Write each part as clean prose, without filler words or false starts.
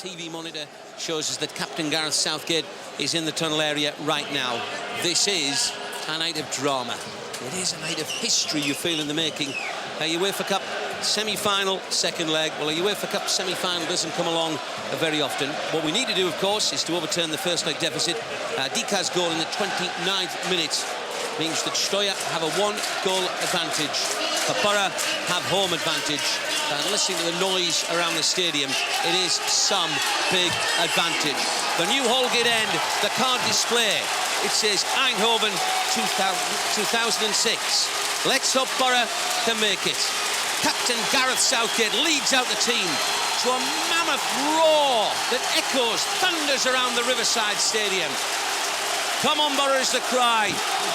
TV monitor shows us that Captain Gareth Southgate is in the tunnel area right now. This is a night of drama. It is a night of history you feel in the making. A UEFA Cup semi-final, second leg. Well, a UEFA Cup semi-final doesn't come along very often. What we need to do, of course, is to overturn the first leg deficit. Dika's goal in the 29th minute means that Steaua have a one-goal advantage. Boro have home advantage. And listening to the noise around the stadium, it is some big advantage. The new Holgate end, the card display, it says Eindhoven 2006. Let's hope Boro can make it. Captain Gareth Southgate leads out the team to a mammoth roar that echoes, thunders around the Riverside Stadium. Come on, Boro is the cry,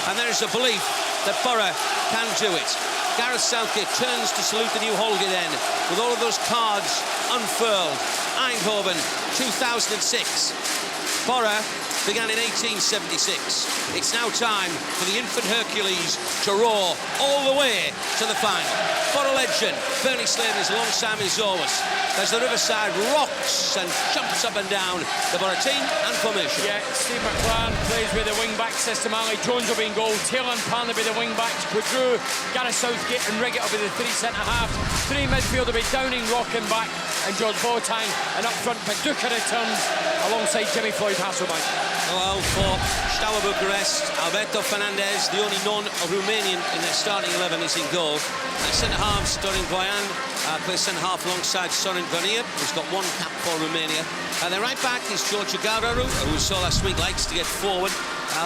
and there is a belief that Boro can do it. Gareth Southgate turns to salute the new Holgate end with all of those cards unfurled. Eindhoven 2006. Boro began in 1876. It's now time for the infant Hercules to roar all the way to the final. Boro legend Bernie Slater is alongside me as always as the Riverside rocks and jumps up and down the Boro team and formation. Yeah, Steve McLaren plays with the wing-back system. Ali Jones will be in goal. Taylor and Pan will be the wing-backs. Quadru, Gareth Southgate and Riggett will be the three centre-halves. Three midfield will be Downing, Rockenbach and George Boateng. And up front, Paducah returns alongside Jimmy Floyd Hasselbank. Well, for Steaua Bucharest, Alberto Fernandez, the only non-Romanian in their starting 11, is in goal. Centre-halves, Dorin Voian plays centre-half alongside Sorin Gonier, who's got one cap for Romania. Their right-back is George Gararu, who we saw last week likes to get forward.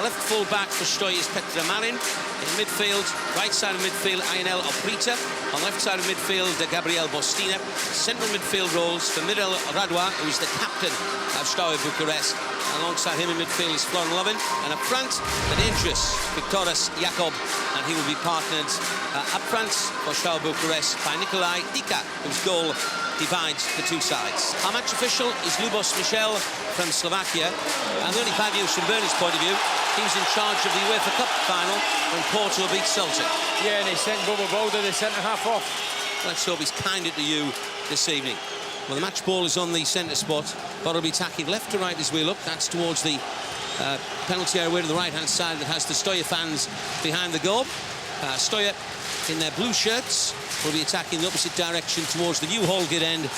Left full-back for Steaua is Petra Marin. In midfield, right side of midfield, Ionel Oprita. On left side of midfield, Gabriel Bostina. Central midfield roles for Mirel Radwa, who's the captain of Steaua Bucharest. Alongside him in midfield is Florin Lovin. And up front, the dangerous Victoras Jakob. And he will be partnered up front for Steaua Bucharest by Nikolai Dika, whose goal divides the two sides. Our match official is Lubos Michel from Slovakia. And the only bad news from Bernie's point of view, he was in charge of the UEFA Cup final when Porto beat Celtic. Yeah, and he sent Bobo Balder, the centre-half, off. Let's hope he's kinder to you this evening. Well, the match ball is on the centre spot. Boro will be attacking left to right as we look. That's towards the penalty area way to the right-hand side that has the Steaua fans behind the goal. Steaua, in their blue shirts, will be attacking the opposite direction towards the new Holgate end,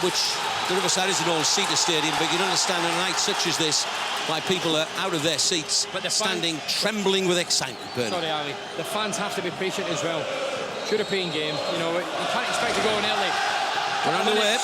which the Riverside is an all-seater stadium, but you can understand on a night such as this why people are out of their seats, but standing trembling with excitement. Bernie. Sorry, Ali. The fans have to be patient as well. European game, you know, you can't expect to go in early. We're underway.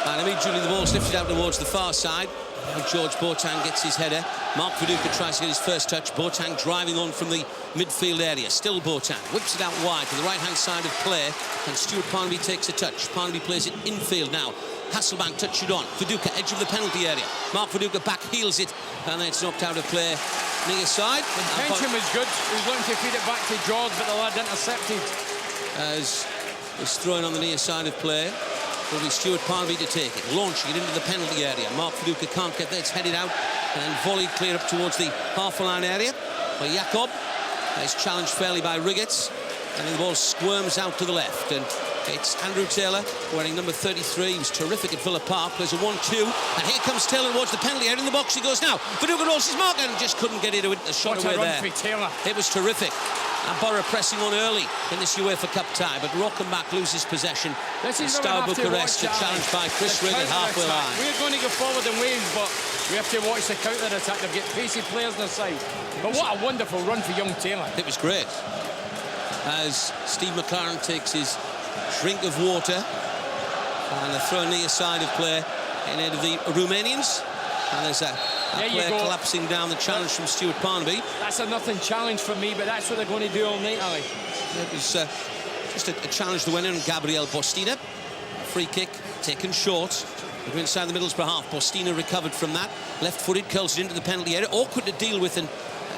And immediately the ball's lifted out towards the far side. And George Boateng gets his header. Mark Viduka tries to get his first touch. Boateng driving on from the midfield area. Still Boateng. Whips it out wide to the right-hand side of play. And Stuart Parnaby takes a touch. Parnaby plays it infield now. Hasselbank touched it on. Viduka, edge of the penalty area. Mark Viduka back heels it. And then it's knocked out of play near side. The intention was good. He was looking to feed it back to George, but the lad intercepted. As it's thrown on the near side of play. Will be Stuart Parnaby to take it, launching it into the penalty area. Mark Viduka can't get there, it's headed out and volleyed clear up towards the half-line area. But Jakob is challenged fairly by Riggett, and then the ball squirms out to the left. And it's Andrew Taylor, wearing number 33. He was terrific at Villa Park, plays a 1-2. And here comes Taylor towards the penalty area. In the box he goes now. Viduka rolls his mark and just couldn't get it a shot away there. Taylor. It was terrific. And Boro pressing on early in this UEFA Cup tie, but Rockenbach loses possession. This is Steaua Bucharest challenged by Chris Riggett halfway line. We're going to go forward in waves, but we have to watch the counter-attack. They've got pacey players on the side. But what a wonderful run for young Taylor. It was great. As Steve McLaren takes his drink of water and a throw near side of play in aid of the Romanians. And there's a player collapsing down the challenge from Stuart Parnaby. That's a nothing challenge for me, but that's what they're going to do all night, Ali. It was just a challenge to win in. Gabriel Bostina. Free kick taken short. We're inside the middles per half. Bostina recovered from that. Left-footed, curls it into the penalty area. Awkward to deal with, and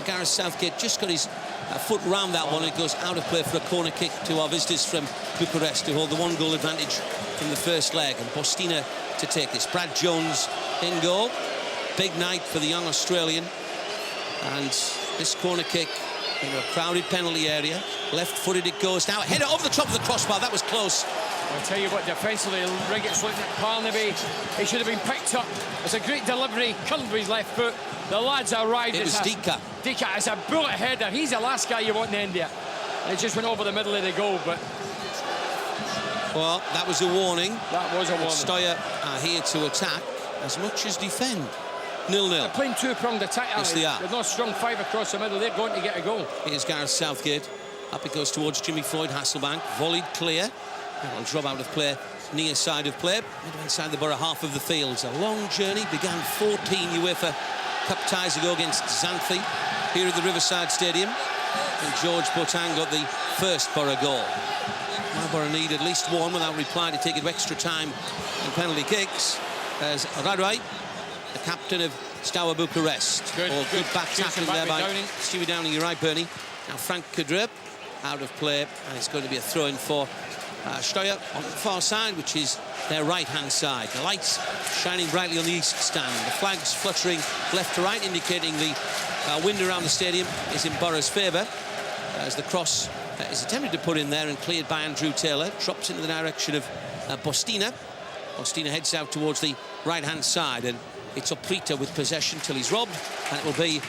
Gareth Southgate just got his foot round that one. It goes out of play for a corner kick to our visitors from Bucharest to hold the one-goal advantage from the first leg. And Bostina to take this. Brad Jones in goal. Big night for the young Australian. And this corner kick in a crowded penalty area. Left-footed it goes now. Header over the top of the crossbar. That was close. I'll tell you what, defensively, Riggett's looking at Parnaby. He should have been picked up. It's a great delivery, curled with his left foot. The lads arrived. It was Dika. Dika, it's a bullet header. He's the last guy you want in India. And it just went over the middle of the goal, but... Well, that was a warning. That was a warning. Steaua are here to attack as much as defend. 0-0. They're playing two-pronged attack. Yes, they are. There's no strong five across the middle. They're going to get a goal. Here's Gareth Southgate. Up it goes towards Jimmy Floyd Hasselbank. Volleyed clear. That'll drop out of play. Near side of play. Inside the Boro half of the fields. A long journey. Began 14 UEFA Cup ties ago against Xanthi here at the Riverside Stadium. And George Boateng got the first Boro goal. Now Boro need at least one without reply to take it to extra time and penalty kicks. As Radway, the captain of Steaua Bucharest. Good back tackling there by Stewie Downing. You're right, Bernie. Now Frank Kadrip out of play, and it's going to be a throw-in for Steaua on the far side, which is their right-hand side. The lights shining brightly on the east stand. The flags fluttering left to right, indicating the wind around the stadium is in Boro's favour. As the cross is attempted to put in there and cleared by Andrew Taylor. Drops into the direction of Bostina. Bostina heads out towards the right-hand side, and it's Oprita with possession till he's robbed, and it will be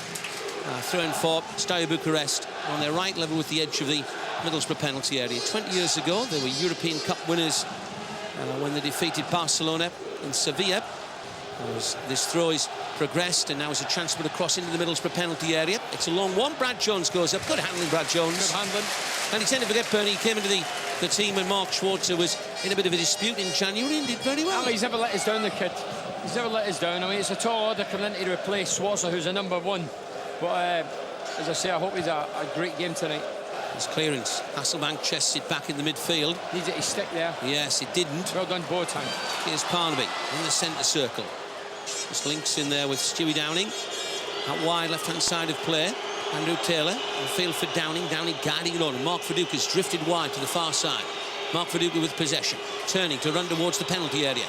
thrown for Steaua Bucharest on their right, level with the edge of the Middlesbrough penalty area. 20 years ago, they were European Cup winners when they defeated Barcelona in Sevilla. This throw is progressed, and now is a chance to put a cross into the Middlesbrough penalty area. It's a long one. Brad Jones goes up. Good handling, Brad Jones. Good handling. And he tended to forget, Bernie. He came into the team when Mark Schwarzer was in a bit of a dispute in January and did very well. He's never let us down, the kid. He's never let us down. I mean, it's a tall order coming in to replace Schwarzer, who's a #1. But as I say, I hope he's a great game tonight. His clearance. Hasselbank chests it back in the midfield. Needs it to stick there. Yes, it didn't. Well done, Boateng. Here's Parnaby in the centre circle. Just links in there with Stewie Downing. Out wide, left-hand side of play. Andrew Taylor in field for Downing. Downing guiding it on. And Mark Viduka's drifted wide to the far side. Mark Viduka with possession. Turning to run towards the penalty area.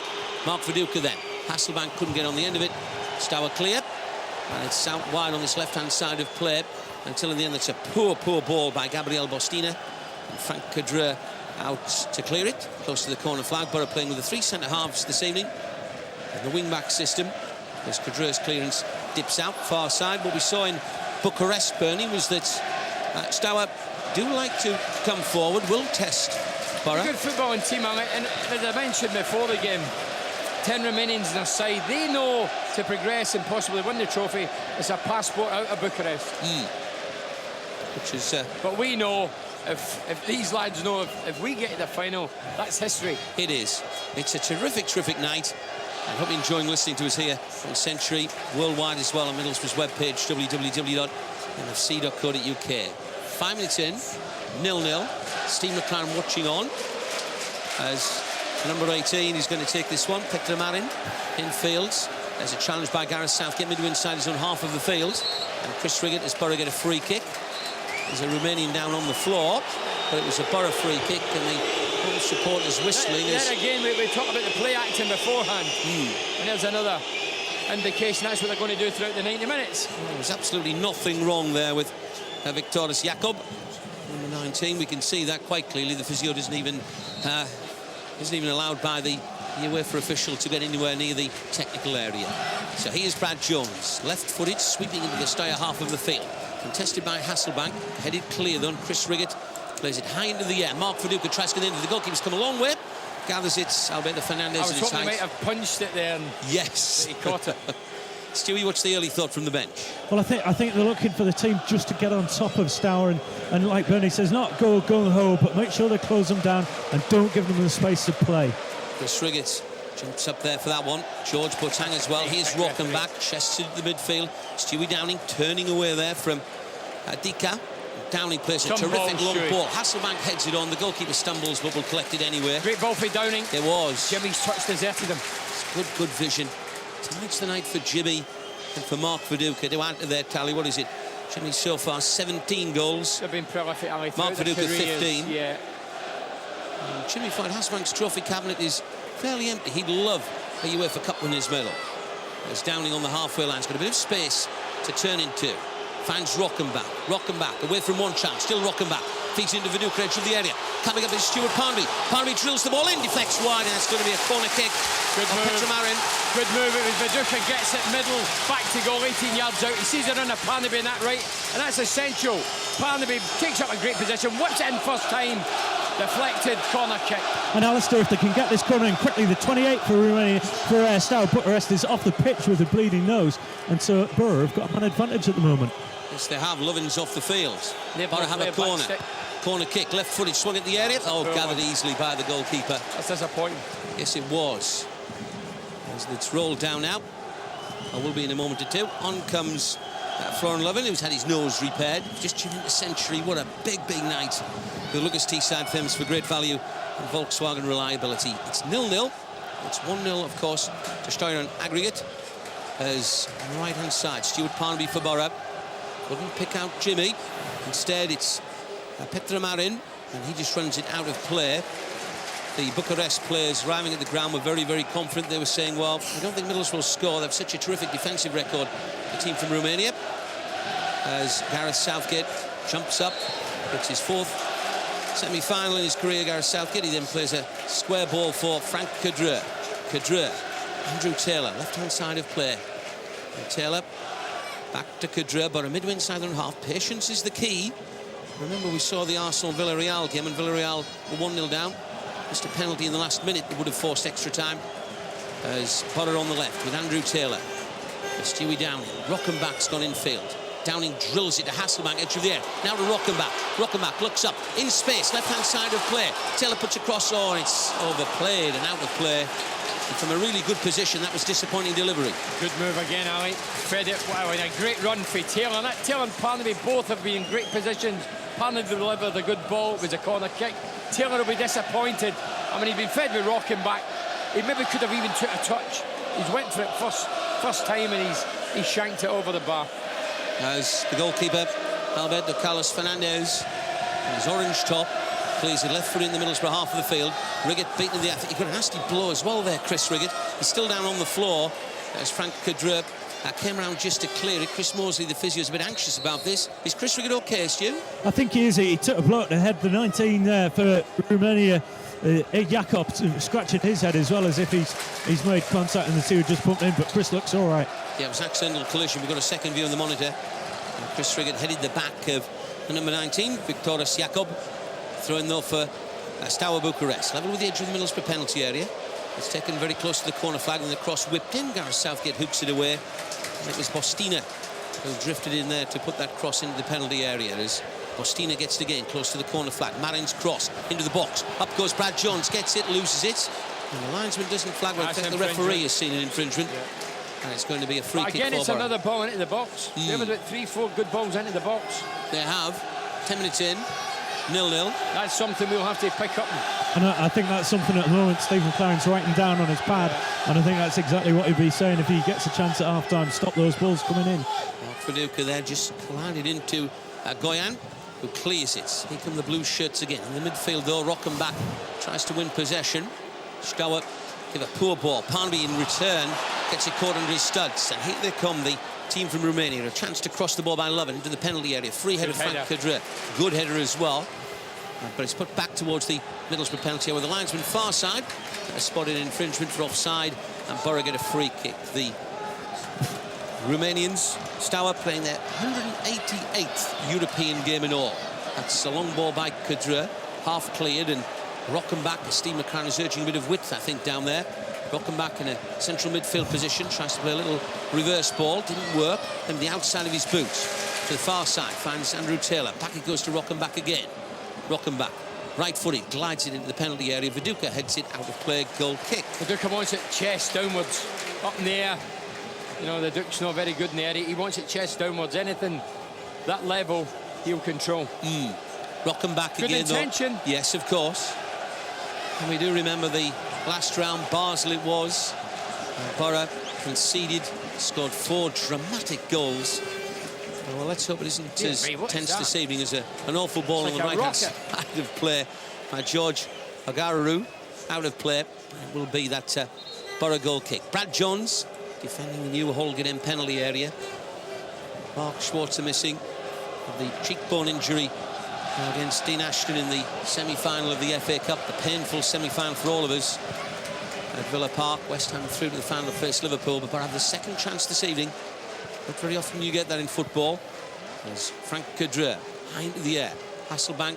Mark Viduka then. Hasselbank couldn't get on the end of it. Steaua clear. And it's out wide on this left-hand side of play. Until in the end, it's a poor ball by Gabriel Bostina. And Frank Kadra out to clear it. Close to the corner flag. Boro playing with the 3 centre-halves this evening. In the wing-back system. As Kadra's clearance dips out far side. What we saw in Bucharest, Bernie, was that Steaua do like to come forward, will test Boro. Good footballing team, and as I mentioned before the game, 10 Romanians in their side. They know to progress and possibly win the trophy. It's a passport out of Bucharest. Which is... but we know, if these lads know, if we get to the final, that's history. It is. It's a terrific night. I hope you're enjoying listening to us here on Century, worldwide as well on Middlesbrough's webpage, www.nfc.co.uk. 5 minutes in, 0-0. Steve McLaren watching on as number 18 is going to take this one. Petra Marin in fields. There's a challenge by Gareth Southgate, midway inside his own half of the field. And Chris Riggett as Boro get a free kick. There's a Romanian down on the floor, but it was a Boro free kick, and the home supporters whistling. Then again, we talked about the play acting beforehand, and there's another indication that's what they're going to do throughout the 90 minutes. Well, there was absolutely nothing wrong there with Victoris Jakob, number 19. We can see that quite clearly. The physio isn't even allowed by the UEFA official to get anywhere near the technical area. So here's Brad Jones, left-footed, sweeping into the Steaua half of the field. Contested by Hasselbank, headed clear though, and Chris Riggett plays it high into the air. Mark Viduka tries to get into the goalkeeper's come a long way. Gathers it, Alberto Fernandez. I was hoping he might have punched it there. And yes. He caught it. Stewie, what's the early thought from the bench? Well, I think they're looking for the team just to get on top of Steaua and like Bernie says, not go gung-ho, but make sure they close them down and don't give them the space to play. Chris Riggett jumps up there for that one. George Boateng as well. Here's Rockenbach, chests into the midfield. Stewie Downing turning away there from Dika. Downing plays a terrific long ball. Hasselbank heads it on. The goalkeeper stumbles, but will collect it anyway. Great ball for Downing. It was. Jimmy's touch deserted him. It's good vision. Tonight's the night for Jimmy and for Mark Viduka to add to their tally. What is it? Jimmy so far 17 goals. They've been prolific, Ali. Mark Viduka 15. Yeah. Jimmy Floyd Hasselbank's trophy cabinet is fairly empty. He'd love a UEFA Cup winners medal. There's Downing on the halfway line. He's got a bit of space to turn into. Finds Rockenbach. Rockenbach away from one chance. Still Rockenbach. Feeds into Viduka, edge of the area. Coming up is Stuart Parnby. Parnby drills the ball in, deflects wide, and it's going to be a corner kick. Good move. Petramarin. Good move. It was Viduka, gets it middle, back to goal, 18 yards out. He sees it on a Parnby in that right, and that's essential. Parnby takes up a great position, whips it in first time. Deflected corner kick. And Alistair, if they can get this corner in quickly, the 28 for Romania, for Steaua Bucharest is off the pitch with a bleeding nose, and so Boro have got an advantage at the moment. Yes, they have. Lovin's off the field. Boro have a corner. Corner kick, left footed, swung at the area. Oh, gathered easily by the goalkeeper. That's disappointing. Yes, it was. As it's rolled down now. I will be in a moment or two. On comes Florian Lovin, who's had his nose repaired. Just tuned into Century. What a big night. The Lucas Teesside famous for great value and Volkswagen reliability. It's 0-0. It's 1-0, of course, to Steaua on aggregate. As on the right-hand side, Stuart Parnby for Boro. Couldn't pick out Jimmy. Instead, it's Petramarin, and he just runs it out of play. The Bucharest players arriving at the ground were very confident. They were saying, well, we don't think Middlesbrough will score. They have such a terrific defensive record, the team from Romania. As Gareth Southgate jumps up, it's his fourth semi-final in his career, Gareth Southgate. He then plays a square ball for Frank Cadreur. Andrew Taylor, left-hand side of play. And Taylor back to Cadreur, but a midway inside their own half. Patience is the key. Remember, we saw the Arsenal-Villarreal game, and Villarreal were 1-0 down. Just a penalty in the last minute that would have forced extra time. As Potter on the left with Andrew Taylor. Stewie Downing. Rockenbach's gone infield. Downing drills it to Hasselbank, edge of the air. Now to Rockenbach. Rockenbach looks up, in space, left-hand side of play. Taylor puts across, oh, it's overplayed and out of play. And from a really good position, that was disappointing delivery. Good move again, Ali. Fed it, wow, and a great run for Taylor. And Taylor and Parnby both have been in great positions. Parnby delivered a good ball, it was a corner kick. Taylor will be disappointed. I mean, he'd been fed with Rockenbach. He maybe could have even took a touch. He's went for it first time, and he's shanked it over the bar. As the goalkeeper, Alberto Carlos Fernandez, in his orange top, clears it left foot in the Middlesbrough half of the field. Riggett beaten in the effort. He got a nasty blow as well there, Chris Riggett. He's still down on the floor. As Frank Cadreur came around just to clear it. Chris Mosley, the physio, is a bit anxious about this. Is Chris Riggett okay, Stu? I think he is. He took a blow at the head. The 19 for Romania, Jakob, scratching his head as well, as if he's made contact and the two just pumped in. But Chris looks all right. Yeah, it was an accidental collision. We've got a second view on the monitor. And Chris Riggett headed the back of the number 19, Viktoras Jakob. Throwing though for Steaua Bucharest. Level with the edge of the Middlesbrough penalty area. It's taken very close to the corner flag, and the cross whipped in. Gareth Southgate hooks it away. And it was Bostina who drifted in there to put that cross into the penalty area. As Bostina gets it again close to the corner flag. Marin's cross into the box. Up goes Brad Jones, gets it, loses it. And the linesman doesn't flag. Well, I think the referee has seen an infringement. Yeah. And it's going to be a free kick. Again, it's Boro. another ball into the box. They have about 3-4 good balls into the box. They have. 10 minutes in. 0-0. That's something we'll have to pick up. And I think that's something at the moment Stephen McLaren's writing down on his pad. And I think that's exactly what he'd be saying if he gets a chance at half-time. Stop those balls coming in. Viduka there just collided into Goyan, who clears it. Here come the blue shirts again. In the midfield, though, Rockenbach tries to win possession. Steaua give a poor ball. Parnby in return gets it caught under his studs. And here they come, the team from Romania. A chance to cross the ball by Lovin into the penalty area. Free header, Frank Cadreur. Good header as well. But it's put back towards the Middlesbrough penalty area, where the linesman far side spotted infringement for offside, and Boro get a free kick. The Romanians, Steaua, playing their 188th European game in all. That's a long ball by Cadreur, half cleared, and Rockenbach, Steve McLaren is urging a bit of width, I think, down there. Rockenbach in a central midfield position, tries to play a little reverse ball, didn't work. Then the outside of his boots to the far side, finds Andrew Taylor. Back it goes to Rockenbach again. Rockenbach, right-footed, glides it into the penalty area. Viduka heads it out of play, goal kick. Viduka wants it chest downwards, up in the air. You know, the Duke's not very good in the area. He wants it chest downwards. Anything that level, he'll control. Rockenbach good again, intention. Though. Yes, of course. And we do remember the last round, Basel it was. Boro conceded, scored 4 dramatic goals. Well, let's hope it isn't as tense this evening as an awful ball on the right-hand side of play by George Agararu. Out of play. It will be that Boro goal kick. Brad Jones defending the new Holgren penalty area. Mark Schwarzer missing. The cheekbone injury against Dean Ashton in the semi-final of the FA Cup, the painful semi-final for all of us at Villa Park. West Ham through to the final to face Liverpool, but have the second chance this evening. Not very often you get that in football. There's Frank Cadre, high into the air. Hasselbank,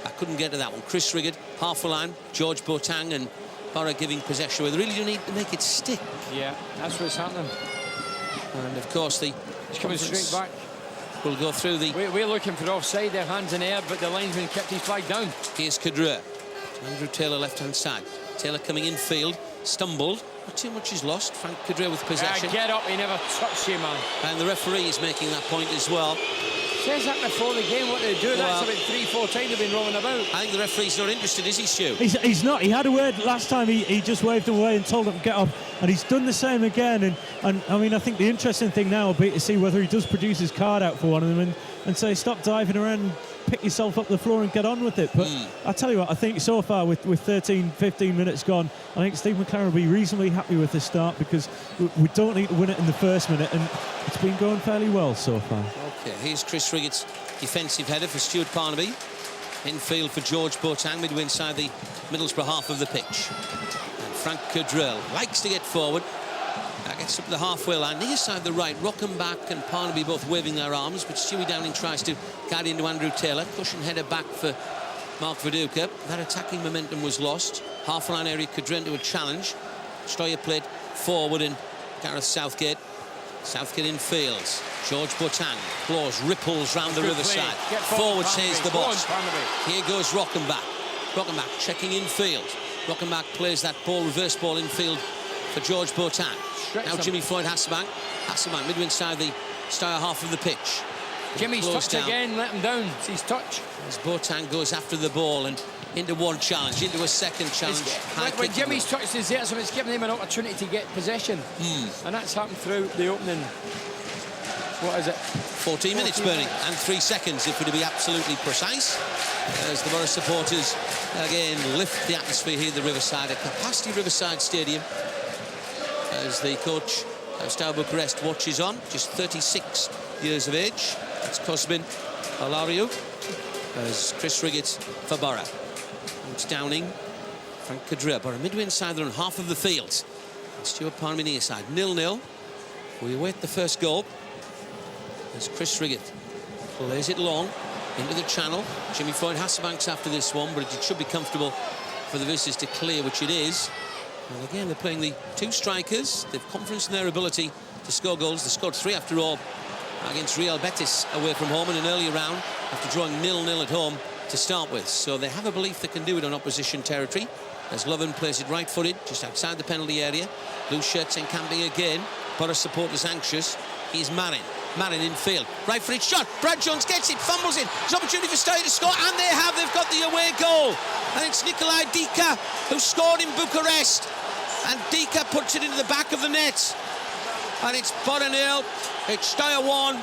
I couldn't get to that one. Chris Riggott, half a line. George Boateng and Boro giving possession away. They really do need to make it stick. Yeah, that's what's happening. And of course the He's coming straight back. We'll go through the... We're looking for offside, their hands in the air, but the linesman kept his flag down. Here's Cadre. Andrew Taylor left-hand side. Taylor coming in field, stumbled. Not too much is lost. Frank Cadre with possession. Get up, he never touched you, man. And the referee is making that point as well. Says that before the game, what they do. Well, that's about 3-4 times they've been rolling about. I think the referee's not interested, is he, Stu? He's not. He had a word last time. He just waved him away and told him to get up, and he's done the same again. And I mean, I think the interesting thing now will be to see whether he does produce his card out for one of them and say, stop diving around and pick yourself up the floor and get on with it. But I tell you what, I think so far with 13, 15 minutes gone, I think Steve McLaren will be reasonably happy with this start, because we don't need to win it in the first minute, and it's been going fairly well so far. Okay, here's Chris Riggott's defensive header for Stuart Parnaby. Infield for George Boateng, midway inside the Middlesbrough half of the pitch. And Frank Cadrell likes to get forward. Gets up to the halfway line, near side the right. Rockenbach and Parnaby both waving their arms, but Stewie Downing tries to guide into Andrew Taylor. Cushion header back for Mark Viduka. That attacking momentum was lost. Half-line area, Cadre into a challenge. Steaua played forward in Gareth Southgate. Southgate in fields. George Boateng claws, ripples round the riverside. Forward says the boss. Here goes Rockenbach. Rockenbach checking in field. Rockenbach plays that ball, reverse ball in field for George Boateng. Now Jimmy Floyd Hasselbank. Hasselbank midway inside the Steaua half of the pitch. Jimmy's touch again, let him down. It's his touch. As Boateng goes after the ball and into one challenge, into a second challenge. When Jimmy's touch is there, so it's giving him an opportunity to get possession. And that's happened through the opening. What is it? 14 minutes, Bernie, and 3 seconds if we're to be absolutely precise. As the Boro supporters again lift the atmosphere here at the Riverside, a capacity Riverside Stadium. As the coach of Steaua Bucharest watches on, just 36 years of age. It's Cosmin Olario as Chris Riggott for Boro. It's Downing, Frank Cadre. Boro midway inside their own half of the field. And Stuart Parnaby near side, 0-0. We await the first goal as Chris Riggott plays it long into the channel. Jimmy Floyd Hasselbank's after this one, but it should be comfortable for the visitors to clear, which it is. And again, they're playing the two strikers. They've confidence in their ability to score goals. They scored 3 after all against Real Betis away from home in an earlier round after drawing 0-0 at home to start with. So they have a belief they can do it on opposition territory. As Lovin plays it right-footed, just outside the penalty area. Blue shirts encamping again. Boro supporters anxious. Here's Marin. Marin in field. Right-footed shot. Brad Jones gets it, fumbles it. There's an opportunity for Steaua to score, and they've got the away goal. And it's Nikolai Dika who scored in Bucharest. And Dika puts it into the back of the net. And it's Boro 0, it's Steaua 1.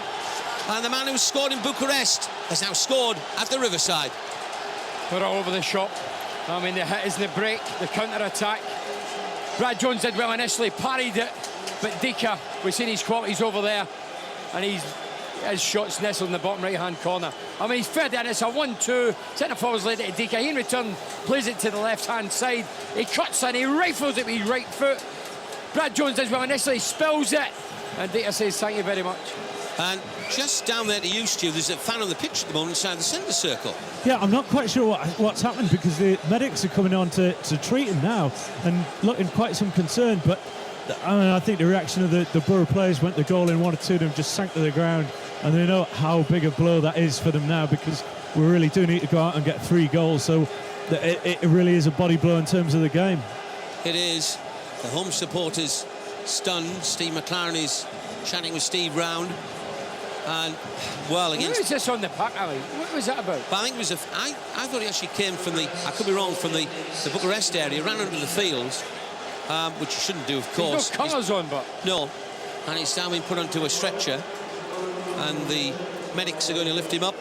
And the man who scored in Bucharest has now scored at the Riverside. Put it over the shop. I mean, the hit is the break, the counter-attack. Brad Jones did well initially, parried it. But Dika, we've seen his qualities over there. And his shot's nestled in the bottom right-hand corner. I mean, he's fed in. It's a 1-2. Centre forwards laid it to Dika. He in return plays it to the left-hand side. He cuts in. He rifles it with his right foot. Brad Jones does well initially. Spills it. And Dika says, thank you very much. And just down there to you, Stu, there's a fan on the pitch at the moment inside the centre circle. Yeah, I'm not quite sure what's happened, because the medics are coming on to treat him now and looking quite some concern. But I mean, I think the reaction of the Boro players went the goal in, 1 or 2 of them just sank to the ground, and they know how big a blow that is for them now, because we really do need to go out and get 3 goals. So it really is a body blow in terms of the game. It is. The home supporters stunned. Steve McLaren is chatting with Steve Round. And, well, against... Where is this on the pack, Ali? What was that about? But I think it was I thought he actually came from the... I could be wrong, from the Bucharest area, ran under the field, which you shouldn't do, of course. There's no colours on, but... No. And he's now been put onto a stretcher. And the medics are going to lift him up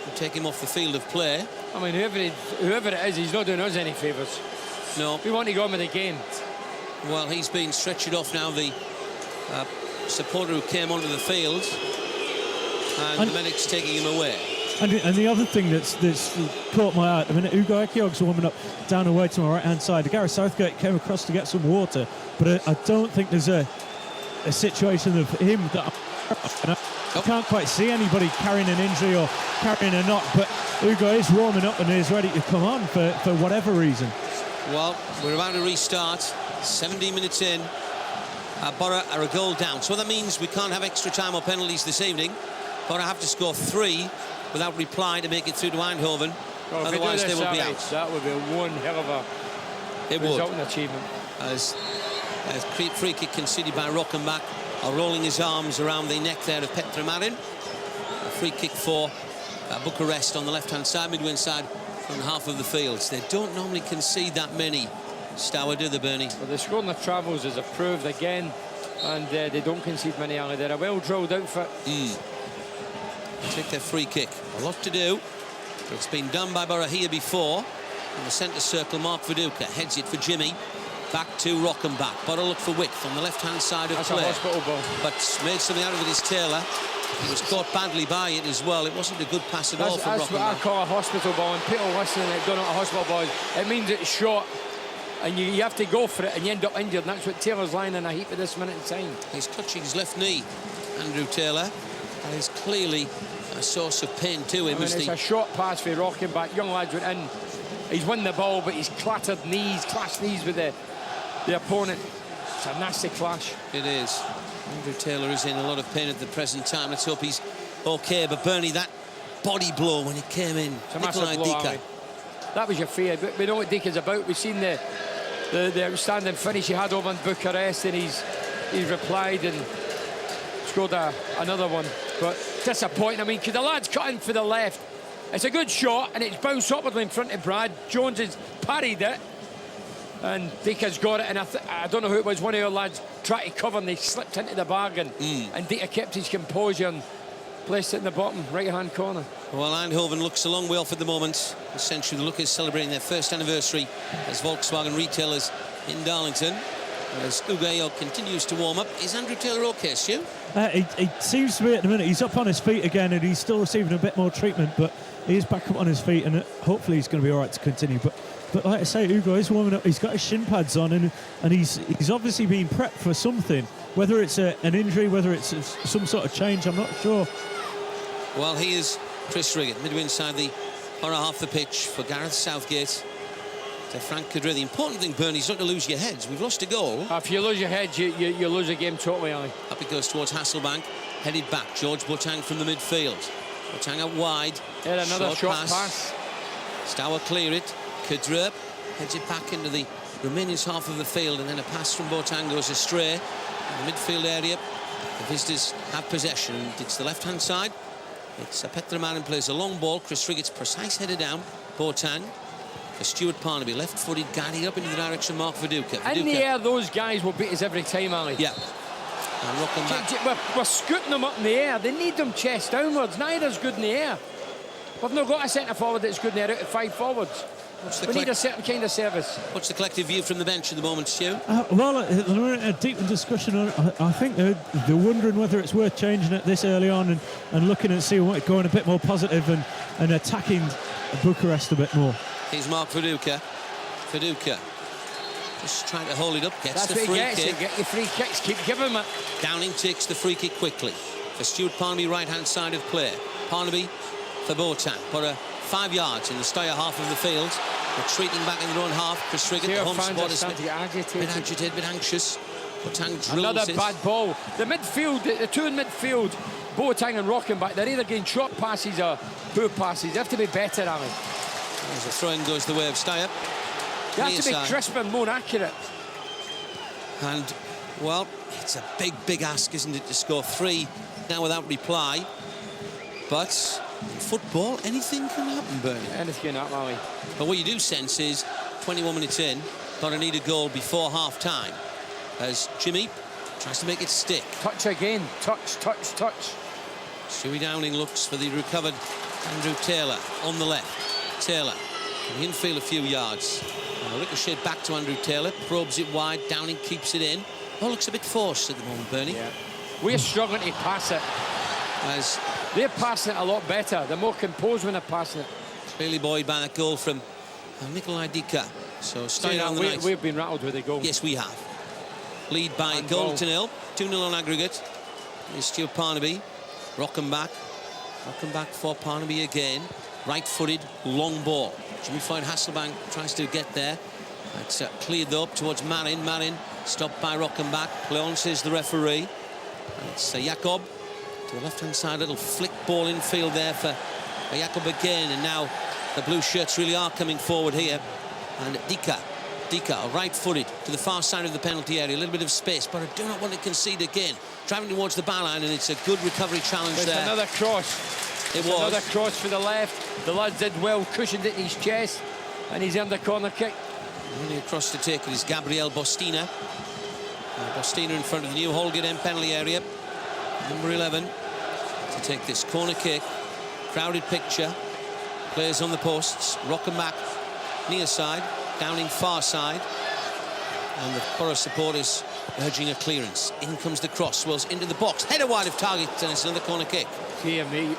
and take him off the field of play. I mean, whoever it is, he's not doing us any favours. No. We want to go on with the game. Well, he's been stretchered off now, the supporter who came onto the field. And the medic's taking him away. And the other thing that's caught my eye at the minute, Ugo Ekiog's warming up down away to my right-hand side. Gareth Southgate came across to get some water, but I don't think there's a situation of him that I can't quite see anybody carrying an injury or carrying a knock, but Ugo is warming up and is ready to come on for whatever reason. Well, we're about to restart. 17 minutes in. Boro are a goal down. So that means we can't have extra time or penalties this evening. Boro have to score 3 without reply to make it through to Eindhoven. Well, otherwise they will be out. That would be one hell of a resulting achievement. As free kick conceded by Rockenbach, rolling his arms around the neck there of Petra Marin. A free kick for Bucharest on the left-hand side, midway inside from half of the fields. They don't normally concede that many. Steaua do the Bernie. Well, the scoring of travels is approved again, and they don't concede many early. They're a well-drilled outfit. Take their free kick. A lot to do. It's been done by Boro here before. In the centre circle, Mark Viduka heads it for Jimmy. Back to Rockenbach. Boro look for width on the left-hand side of play. That's a hospital ball. But made something out of it is Taylor. He was caught badly by it as well. It wasn't a good pass at all from Rockenbach. That's what I call a hospital ball. And people listening that don't know what a hospital ball is, it means it's short. And you have to go for it and you end up injured. And that's what Taylor's lying in a heap at this minute in time. He's touching his left knee, Andrew Taylor. That is clearly a source of pain to him. It's a short pass for Rockenbach. Young lads went in. He's won the ball, but he's clashed knees with the opponent. It's a nasty clash. It is. Andrew Taylor is in a lot of pain at the present time. Let's hope he's okay. But Bernie, that body blow when it came in. It's a massive blow, that was your fear. But we know what Dika's about. We've seen the outstanding finish he had over in Bucharest, and he's replied and scored another one. But disappointing. I mean, because the lad's cut in for the left. It's a good shot, and it's bounced upwardly in front of Brad. Jones has parried it, and Dika's got it. And I don't know who it was. One of your lads tried to cover, and they slipped into the bargain. And Dika kept his composure and placed it in the bottom right-hand corner. Well, Eindhoven looks a long way off at the moment. Essentially, the Lookers celebrating their first anniversary as Volkswagen retailers in Darlington. As Ugo continues to warm up. Is Andrew Taylor okay, Stu? He seems to be at the minute. He's up on his feet again, and he's still receiving a bit more treatment, but he is back up on his feet, and hopefully he's going to be all right to continue. But like I say, Ugo is warming up. He's got his shin pads on, and he's obviously being prepped for something. Whether it's an injury, whether it's some sort of change, I'm not sure. Well, he is Chris Riggett, midway inside the Boro half the pitch for Gareth Southgate. To Frank Cadre. The important thing, Bernie, is not to lose your heads. We've lost a goal. If you lose your heads, you lose a game totally, Ali. Up it goes towards Hasselbank. Headed back. George Boateng from the midfield. Boateng out wide. Here, another short pass. Steaua clear it. Cadre heads it back into the Romanians half of the field, and then a pass from Boateng goes astray. In the midfield area, the visitors have possession. It's the left-hand side. It's Petra Marin plays a long ball. Chris Riggett's precise header down. Boateng. For Stuart Parnaby, left-footed, guiding up into the direction of Mark Viduka. In the air, those guys will beat us every time, Ali. Yeah. And Rockenbach. We're scooting them up in the air. They need them chest downwards. Neither's good in the air. We've not got a centre forward that's good in the air out of 5 forwards. We need a certain kind of service. What's the collective view from the bench at the moment, Stu? Well, they're in a deep discussion on it. I think they're wondering whether it's worth changing it this early on and looking and seeing what going a bit more positive and attacking Bucharest a bit more. Here's Mark Viduka. Viduka just trying to hold it up. Gets the free kick. Get your free kicks. Keep giving them it. Downing takes the free kick quickly. For Stuart Parnaby, right-hand side of play. Parnaby for Boateng. But 5 yards in the Steaua half of the field. Retreating back in their own half. Chris Riggett, the home spot, is a bit agitated, a bit anxious. Boateng drills another bad ball. The midfield, the two in midfield, Boateng and Rockenbach, they're either getting short passes or poor passes. They have to be better, Ali. As a throw-in goes the way of Steaua. They have to be crisp and more accurate. And, well, it's a big ask, isn't it, to score 3 now without reply. But in football, anything can happen, Bernie. Anything can happen, Ali. But what you do sense is, 21 minutes in, gonna need a goal before half-time. As Jimmy tries to make it stick. Touch again. Touch. Stewie Downing looks for the recovered Andrew Taylor on the left. Taylor from the infield a few yards. And a ricochet back to Andrew Taylor. Probes it wide. Downing keeps it in. Oh, looks a bit forced at the moment, Bernie. Yeah. We're struggling to pass it. As they're passing it a lot better. They're more composed when they're passing it. clearly buoyed by that goal from Nikolai Dika. So starting on the night. We've been rattled with the goal. Yes, we have. Lead by a goal to nil. 2-0 on aggregate. Here's Stuart Parnaby. Rockenbach. Rockenbach for Parnaby again. Right-footed, long ball. Jimmy Floyd Hasselbank tries to get there. It's cleared up towards Marin. Marin stopped by Rockenbach. Pleon says the referee. And it's Jakob to the left-hand side. Little flick ball infield there for Jakob again. And now the blue shirts really are coming forward here. And Dika, right-footed to the far side of the penalty area. A little bit of space, but I do not want to concede again. Driving towards the byline, and it's a good recovery challenge there. Another cross. It was. Another cross for the left. The lad did well, cushioned it in his chest, and he's earned a corner kick. Only across to take it is Gabriel Bostina. Bostina in front of the new Holgate end penalty area. Number 11 to take this corner kick. Crowded picture. Players on the posts. Rockenbach near side. Downing far side. And the Boro supporters urging a clearance. In comes the cross. Wells into the box. Header wide of target, and it's another corner kick. Dear me.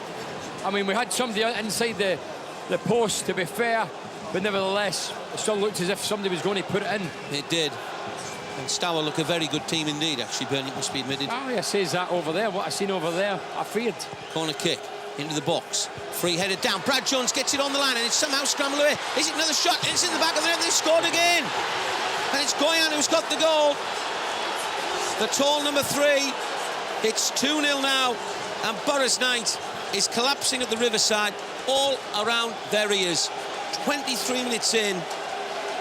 I mean, we had somebody inside the post, to be fair, but nevertheless, it still looked as if somebody was going to put it in. It did. And Steaua look a very good team indeed, actually, Bernie, must be admitted. I says that over there. What I seen over there, I feared. Corner kick into the box. Free headed down. Brad Jones gets it on the line, and it's somehow scrambled away. Is it another shot? It's in the back of the net. They've scored again. And it's Goyan who's got the goal. The tall number 3. It's 2-0 now. And Boris Knight is collapsing at the riverside. All around their ears. 23 minutes in.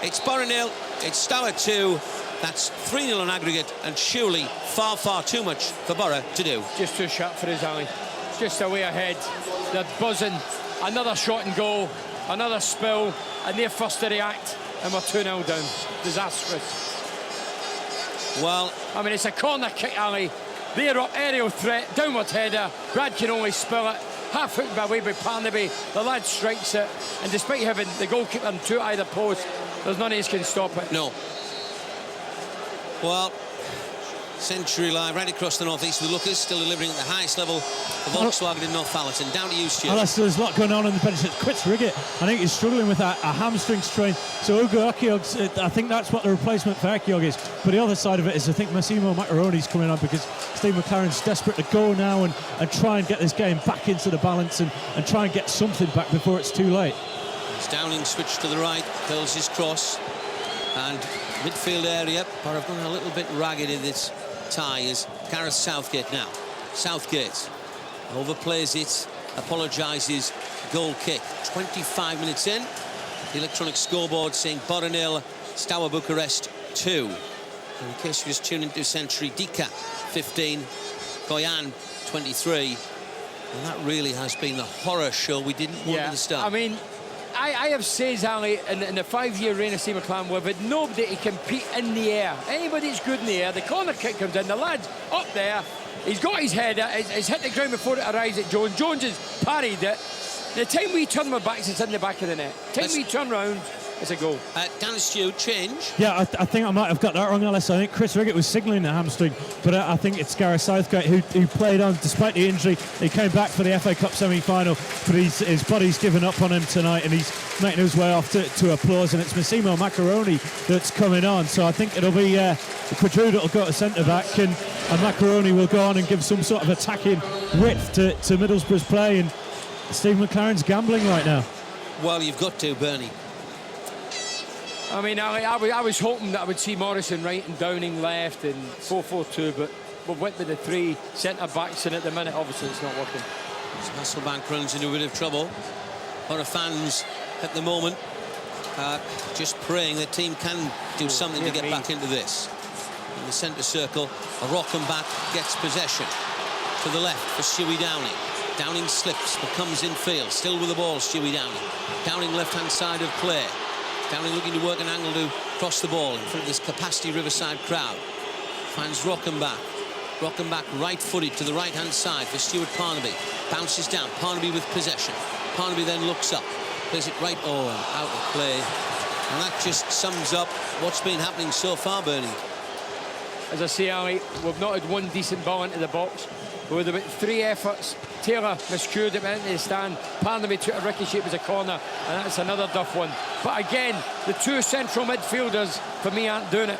It's Boro 0. It's Steaua 2. That's 3-0 on aggregate, and surely far, far too much for Boro to do. Just too sharp for his alley. Just away ahead. They're buzzing. Another shot and goal. Another spill. And they're first to react. And we're 2-0 down. Disastrous. Well, I mean, it's a corner kick, Ali. They're up, aerial threat, downward header. Brad can only spill it. Half hooked by way by Parnaby. The lad strikes it. And despite having the goalkeeper on two either post, there's none of us can stop it. No. Well, Century Live right across the northeast with Lucas still delivering at the highest level of Volkswagen in Northallerton. Down to you, Stuart. There's a lot going on the bench. It's Chris Riggett. I think he's struggling with a hamstring strain. So Ugo Akiog, I think that's what the replacement for Akiog is. But the other side of it is I think Massimo Macaroni's coming on, because Steve McLaren's desperate to go now and try and get this game back into the balance and try and get something back before it's too late. It's Downing switched to the right, curls his cross, and midfield area. But I've gone a little bit ragged in this tie is Gareth Southgate now. Southgate overplays it, apologises, goal kick. 25 minutes in, the electronic scoreboard saying Boro 0, Steaua Bucharest 2. And in case you're just tuning into Century, Dika 15, Goyan 23. And that really has been the horror show we didn't want at the start. I mean, I have said, Ali, in the 5-year reign of Steve McLaren, we've had nobody to compete in the air. Anybody that's good in the air, the corner kick comes in, the lad's up there, he's got his head, it's hit the ground before it arrives at Jones. Jones has parried it. The time we turn our backs, it's in the back of the net. The time we turn round, it's a goal. Dan Stew, change. Yeah, I think I might have got that wrong, Alice. I think Chris Riggett was signalling the hamstring, but I think it's Gareth Southgate who played on despite the injury. He came back for the FA Cup semi-final, but his body's given up on him tonight, and he's making his way off to applause. And it's Massimo Macaroni that's coming on. So I think it'll be Quadru that'll go to centre-back, and Macaroni will go on and give some sort of attacking width to Middlesbrough's play. And Steve McLaren's gambling right now. Well, you've got to, Bernie. I mean, I was hoping that I would see Morrison right and Downing left and 4-4-2, but we went with the 3 centre-backs, and at the minute, obviously, it's not working. So Hasselbank runs into a bit of trouble. A lot of fans at the moment just praying the team can do something to get back into this. In the centre circle, Rockenbach gets possession. To the left for Stewie Downing. Downing slips, but comes in field. Still with the ball, Stewie Downing. Downing left-hand side of play. Downing looking to work an angle to cross the ball in front of this capacity Riverside crowd. Finds Rockenbach. Rockenbach right-footed to the right-hand side for Stuart Parnaby. Bounces down. Parnaby with possession. Parnaby then looks up. Plays it right, and out of play. And that just sums up what's been happening so far, Bernie. as I say, Ali, we've not had one decent ball into the box. With about 3 efforts, Taylor miscued it, went into the stand. Parnaby took a ricochet, it was a corner, and that's another duff one. But again, the 2 central midfielders, for me, aren't doing it.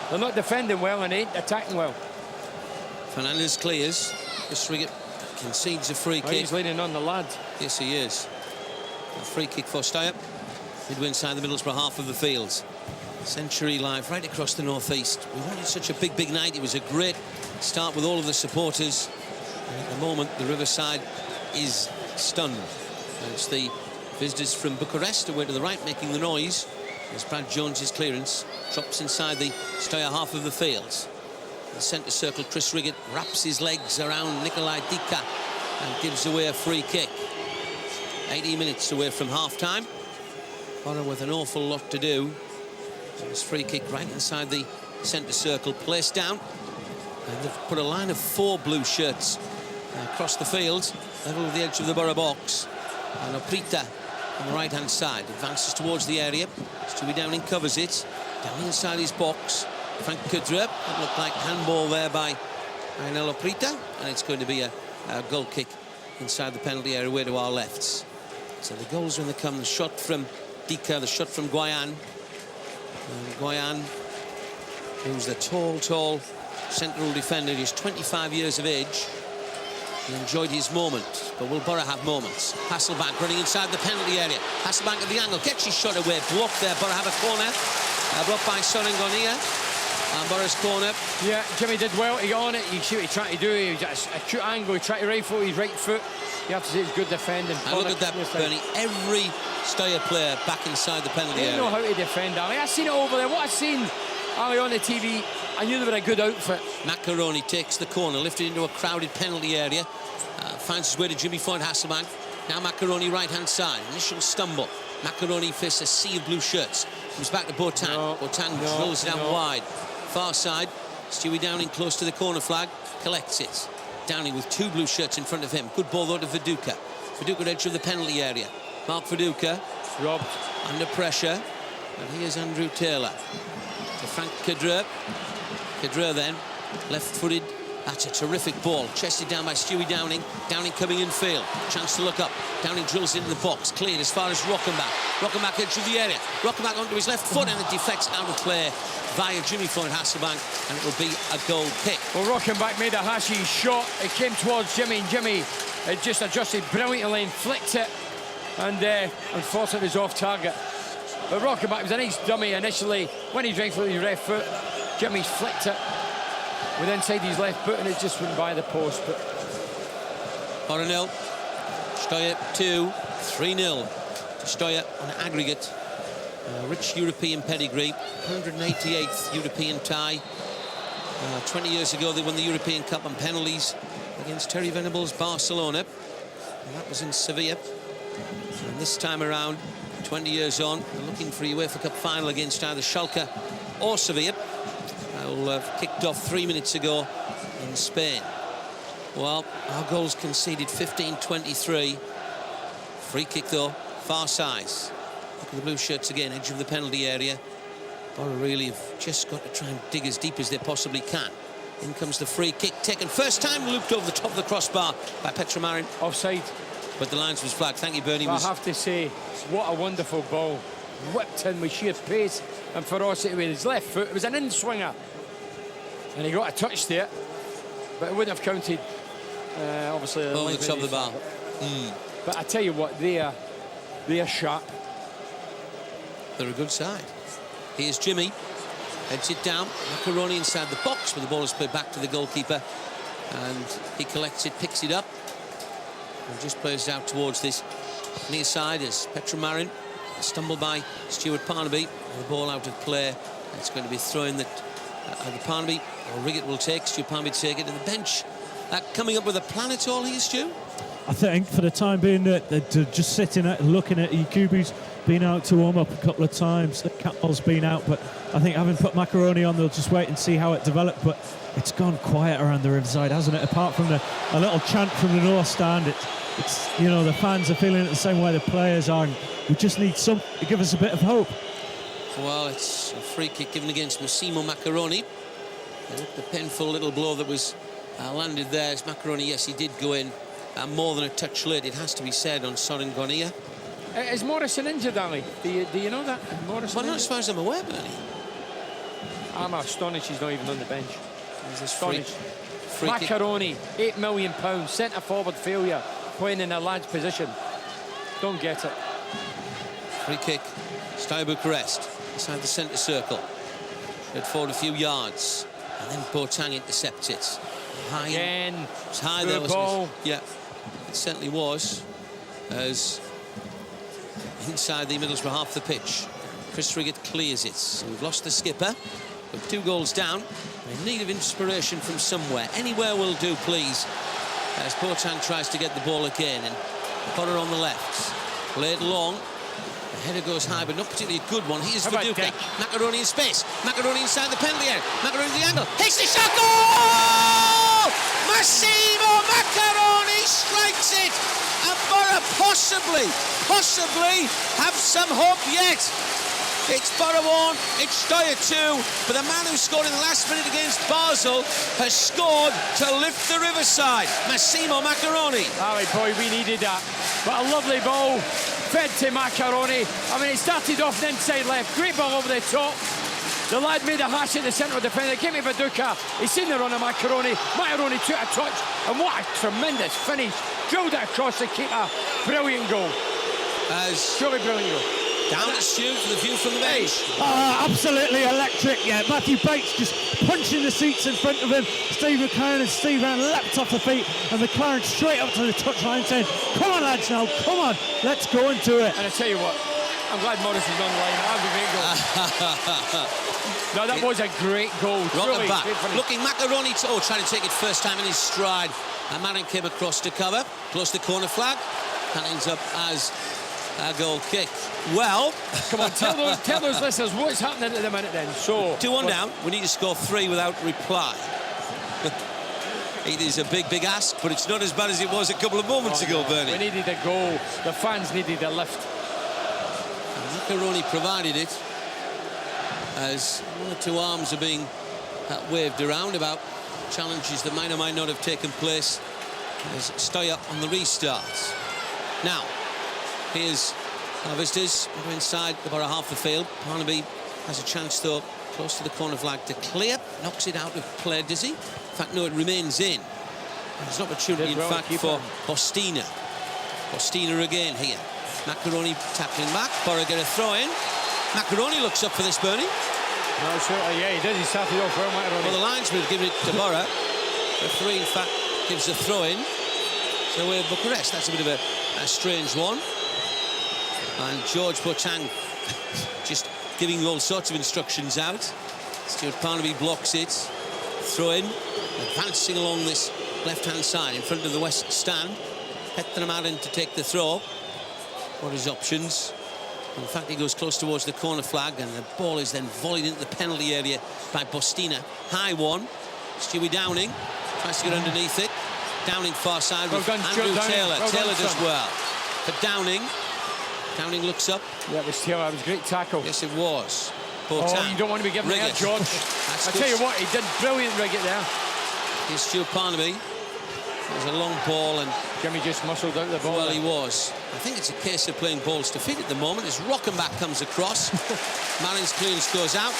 They're not defending well and ain't attacking well. Fernandez clears. Chris Riggett concedes a free kick. He's leaning on the lad. Yes, he is. A free kick for Steaua. Midway inside the Middlesbrough half of the fields. Century live right across the northeast. We wanted such a big night. It was a great start with all of the supporters. And at the moment, the Riverside is stunned. And it's the visitors from Bucharest away to the right making the noise as Brad Jones's clearance drops inside the Steaua half of the fields. In the centre circle, Chris Riggett wraps his legs around Nikolai Dika and gives away a free kick. 80 minutes away from half-time. Boro with an awful lot to do. This free kick right inside the centre circle, placed down. And they've put a line of 4 blue shirts across the field, level with the edge of the Boro box. And Oprita on the right-hand side advances towards the area. Stewie Downing covers it. Down inside his box. Frank Kudrup. It looked like handball there by Ainel Oprita. And it's going to be a goal kick inside the penalty area way to our lefts. So the goals when they come, the shot from Dika, the shot from Guayan. And Guayan, who's the tall central defender, he's 25 years of age. He enjoyed his moment, but will Boro have moments? Hasselbank running inside the penalty area. Hasselbank at the angle, gets his shot away, blocked there. Boro have a corner, blocked by Soren Gonia. And Boro's corner. Yeah, Jimmy did well to get on it. You see what he tried to do. He was at a acute angle. He tried to rifle his right foot. You have to say it's good defending. And look at that, Bernie. Every Steaua player back inside the penalty area. They know how to defend, Ali. I've seen it over there. What I've seen, Ali, on the TV, I knew they were a good outfit. Macaroni takes the corner, lifted into a crowded penalty area. Finds his way to Jimmy Floyd Hasselbank. Now Macaroni right-hand side. Initial stumble. Macaroni faces a sea of blue shirts. Comes back to Botan. Botan drills it out wide. Far side. Stewie Downing close to the corner flag. Collects it. Downing with 2 blue shirts in front of him. Good ball though to Viduka. Viduka edge of the penalty area. Mark Viduka. Robbed. Under pressure. And here's Andrew Taylor. To Frank Kudrup. Kudrup then. Left-footed. That's a terrific ball. Chested down by Stewie Downing. Downing coming in field. Chance to look up. Downing drills into the box. Cleared as far as Rockenbach. Rockenbach edge of the area. Rockenbach onto his left foot and it deflects out of play via Jimmy Floyd Hasselbank, and it will be a goal kick. Well, Rockenbach made a hashy shot. It came towards Jimmy, and Jimmy just adjusted brilliantly and flicked it. And unfortunately, it was off target. But Rockenbach was a nice dummy initially. When he rifled his left foot, Jimmy's flicked it with inside his left foot, and it just went by the post. But 4-0. Steaua 2, 3-0 to Steaua on aggregate. Rich European pedigree, 188th European tie. 20 years ago they won the European Cup on penalties against Terry Venables' Barcelona, and that was in Sevilla. And this time around, 20 years on, they're looking for a UEFA Cup final against either Schalke or Sevilla. Will have kicked off 3 minutes ago in Spain. Well, our goals conceded 15-23. Free kick though, far side. Look at the blue shirts again, edge of the penalty area. Boro really have just got to try and dig as deep as they possibly can. In comes the free kick taken. First time looped over the top of the crossbar by Petromarin. Offside. But the lines was flagged. Thank you, Bernie. I have to say, what a wonderful ball. Whipped in with sheer pace and ferocity with his left foot. It was an in-swinger. And he got a touch there. But it wouldn't have counted, obviously. Over the top of the bar. But I tell you what, they are sharp. They're a good side. Here's Jimmy. Heads it down. Macaroni inside the box, but the ball is played back to the goalkeeper. And he collects it, picks it up. And just plays it out towards this near side as Petromarin. Stumbled by Stuart Parnaby. And the ball out of play. It's going to be thrown that either Parnaby or Riggett will take. Stuart Parnaby take it to the bench. Coming up with a plan at all here, Stu? I think for the time being, they're just sitting at looking at Ikubu's been out to warm up a couple of times. Catmull's been out, but I think having put Macaroni on, they'll just wait and see how it developed. But it's gone quiet around the Riverside, hasn't it? Apart from a little chant from the North Stand, it's you know, the fans are feeling it the same way the players are. And we just need something to give us a bit of hope. Well, it's a free kick given against Massimo Macaroni. The painful little blow that was landed there. As Macaroni, yes, he did go in more than a touch late, it has to be said, on Soren Gonia. Is Morrison injured, Ali? Do you know that? Morrison Well, not as far as I'm aware, Bernie. I'm astonished he's not even on the bench. He's Astonished. free kick. Macaroni, £8 million, centre-forward failure, playing in a lad's position. Don't get it. Free kick, Steaua Bucharest, inside the centre circle. Straight forward a few yards, and then Boateng intercepts it. High, Again, it's high there, wasn't it? Yeah, it certainly was. As inside the Middlesbrough half of the pitch, Chris Riggett clears it. So we've lost the skipper, but 2 goals down. In need of inspiration from somewhere. Anywhere will do, please. As Boateng tries to get the ball again, and Boro on the left. Played long. The header goes high, but not particularly a good one. Here's Viduka. Macaroni in space. Macaroni inside the penalty area. Macaroni the angle. Hits the shot. Goal! Massimo Macaroni strikes it. And Boro possibly have some hope yet. It's Boro 1, it's Steaua 2, but the man who scored in the last minute against Basel has scored to lift the Riverside. Massimo Macaroni. Alright, boy, we needed that. But a lovely ball, fed to Macaroni. I mean, it started off the inside left, great ball over the top. The lad made a hash at the centre of the defender. Came to Viduka. He's seen the run of Macaroni. Macaroni took a touch, and what a tremendous finish. Drilled it across the keeper. Brilliant goal. Surely brilliant goal. Down to Stu for the view from the bench. Absolutely electric, yeah. Matthew Bates just punching the seats in front of him. Steve McLaren and Steve Brown leapt off the feet, and McLaren straight up to the touchline saying, come on, lads, now, come on, let's go and do it. And I tell you what, I'm glad Morrison's on the line. That was a great goal. No, that was a great goal. Really back. Looking Macaroni, trying to take it first time in his stride. And Marin came across to cover, close to the corner flag. That ends up as a goal kick. Well, come on, tell those listeners what's happening at the minute then. So 2-1 down. We need to score 3 without reply. It is a big ask, but it's not as bad as it was a couple of moments ago, Bernie. We needed a goal. The fans needed a lift. And Macaroni provided it, as 1 or 2 arms are being waved around about challenges that might or might not have taken place as Steaua on the restart. Now, here's our visitors inside the Boro half the field. Barnaby has a chance, though, close to the corner flag to clear. Knocks it out of play, does he? In fact, no, it remains in. There's an opportunity, in fact, for Bostina. Bostina again here. Macaroni tackling back. Boro get a throw in. Macaroni looks up for this, Bernie. No, certainly, yeah, he did. He started off well, Macaroni. Well, the linesman giving it to Boro. Referee, in fact, gives a throw in. So we're Bucharest. That's a bit of a strange one. And George Boateng just giving all sorts of instructions out. Stuart Barnaby blocks it. Throw in. Advancing along this left-hand side in front of the west stand. Petram Aden to take the throw. What are his options? In fact, he goes close towards the corner flag, and the ball is then volleyed into the penalty area by Bostina. High one. Stewie Downing tries to get underneath it. Downing far side with Andrew Taylor. Taylor does well. For Downing. Downing looks up. Yeah, it was Taylor. It was a great tackle. Yes, it was. Oh, you don't want to be giving that, George. I tell you what, he did brilliant Riggett there. Here's Stuart Barnaby. It was a long ball, and Jimmy just muscled out the ball. Well, he was. I think it's a case of playing balls to feet at the moment as Rockenbach comes across. Marin's clearance goes out.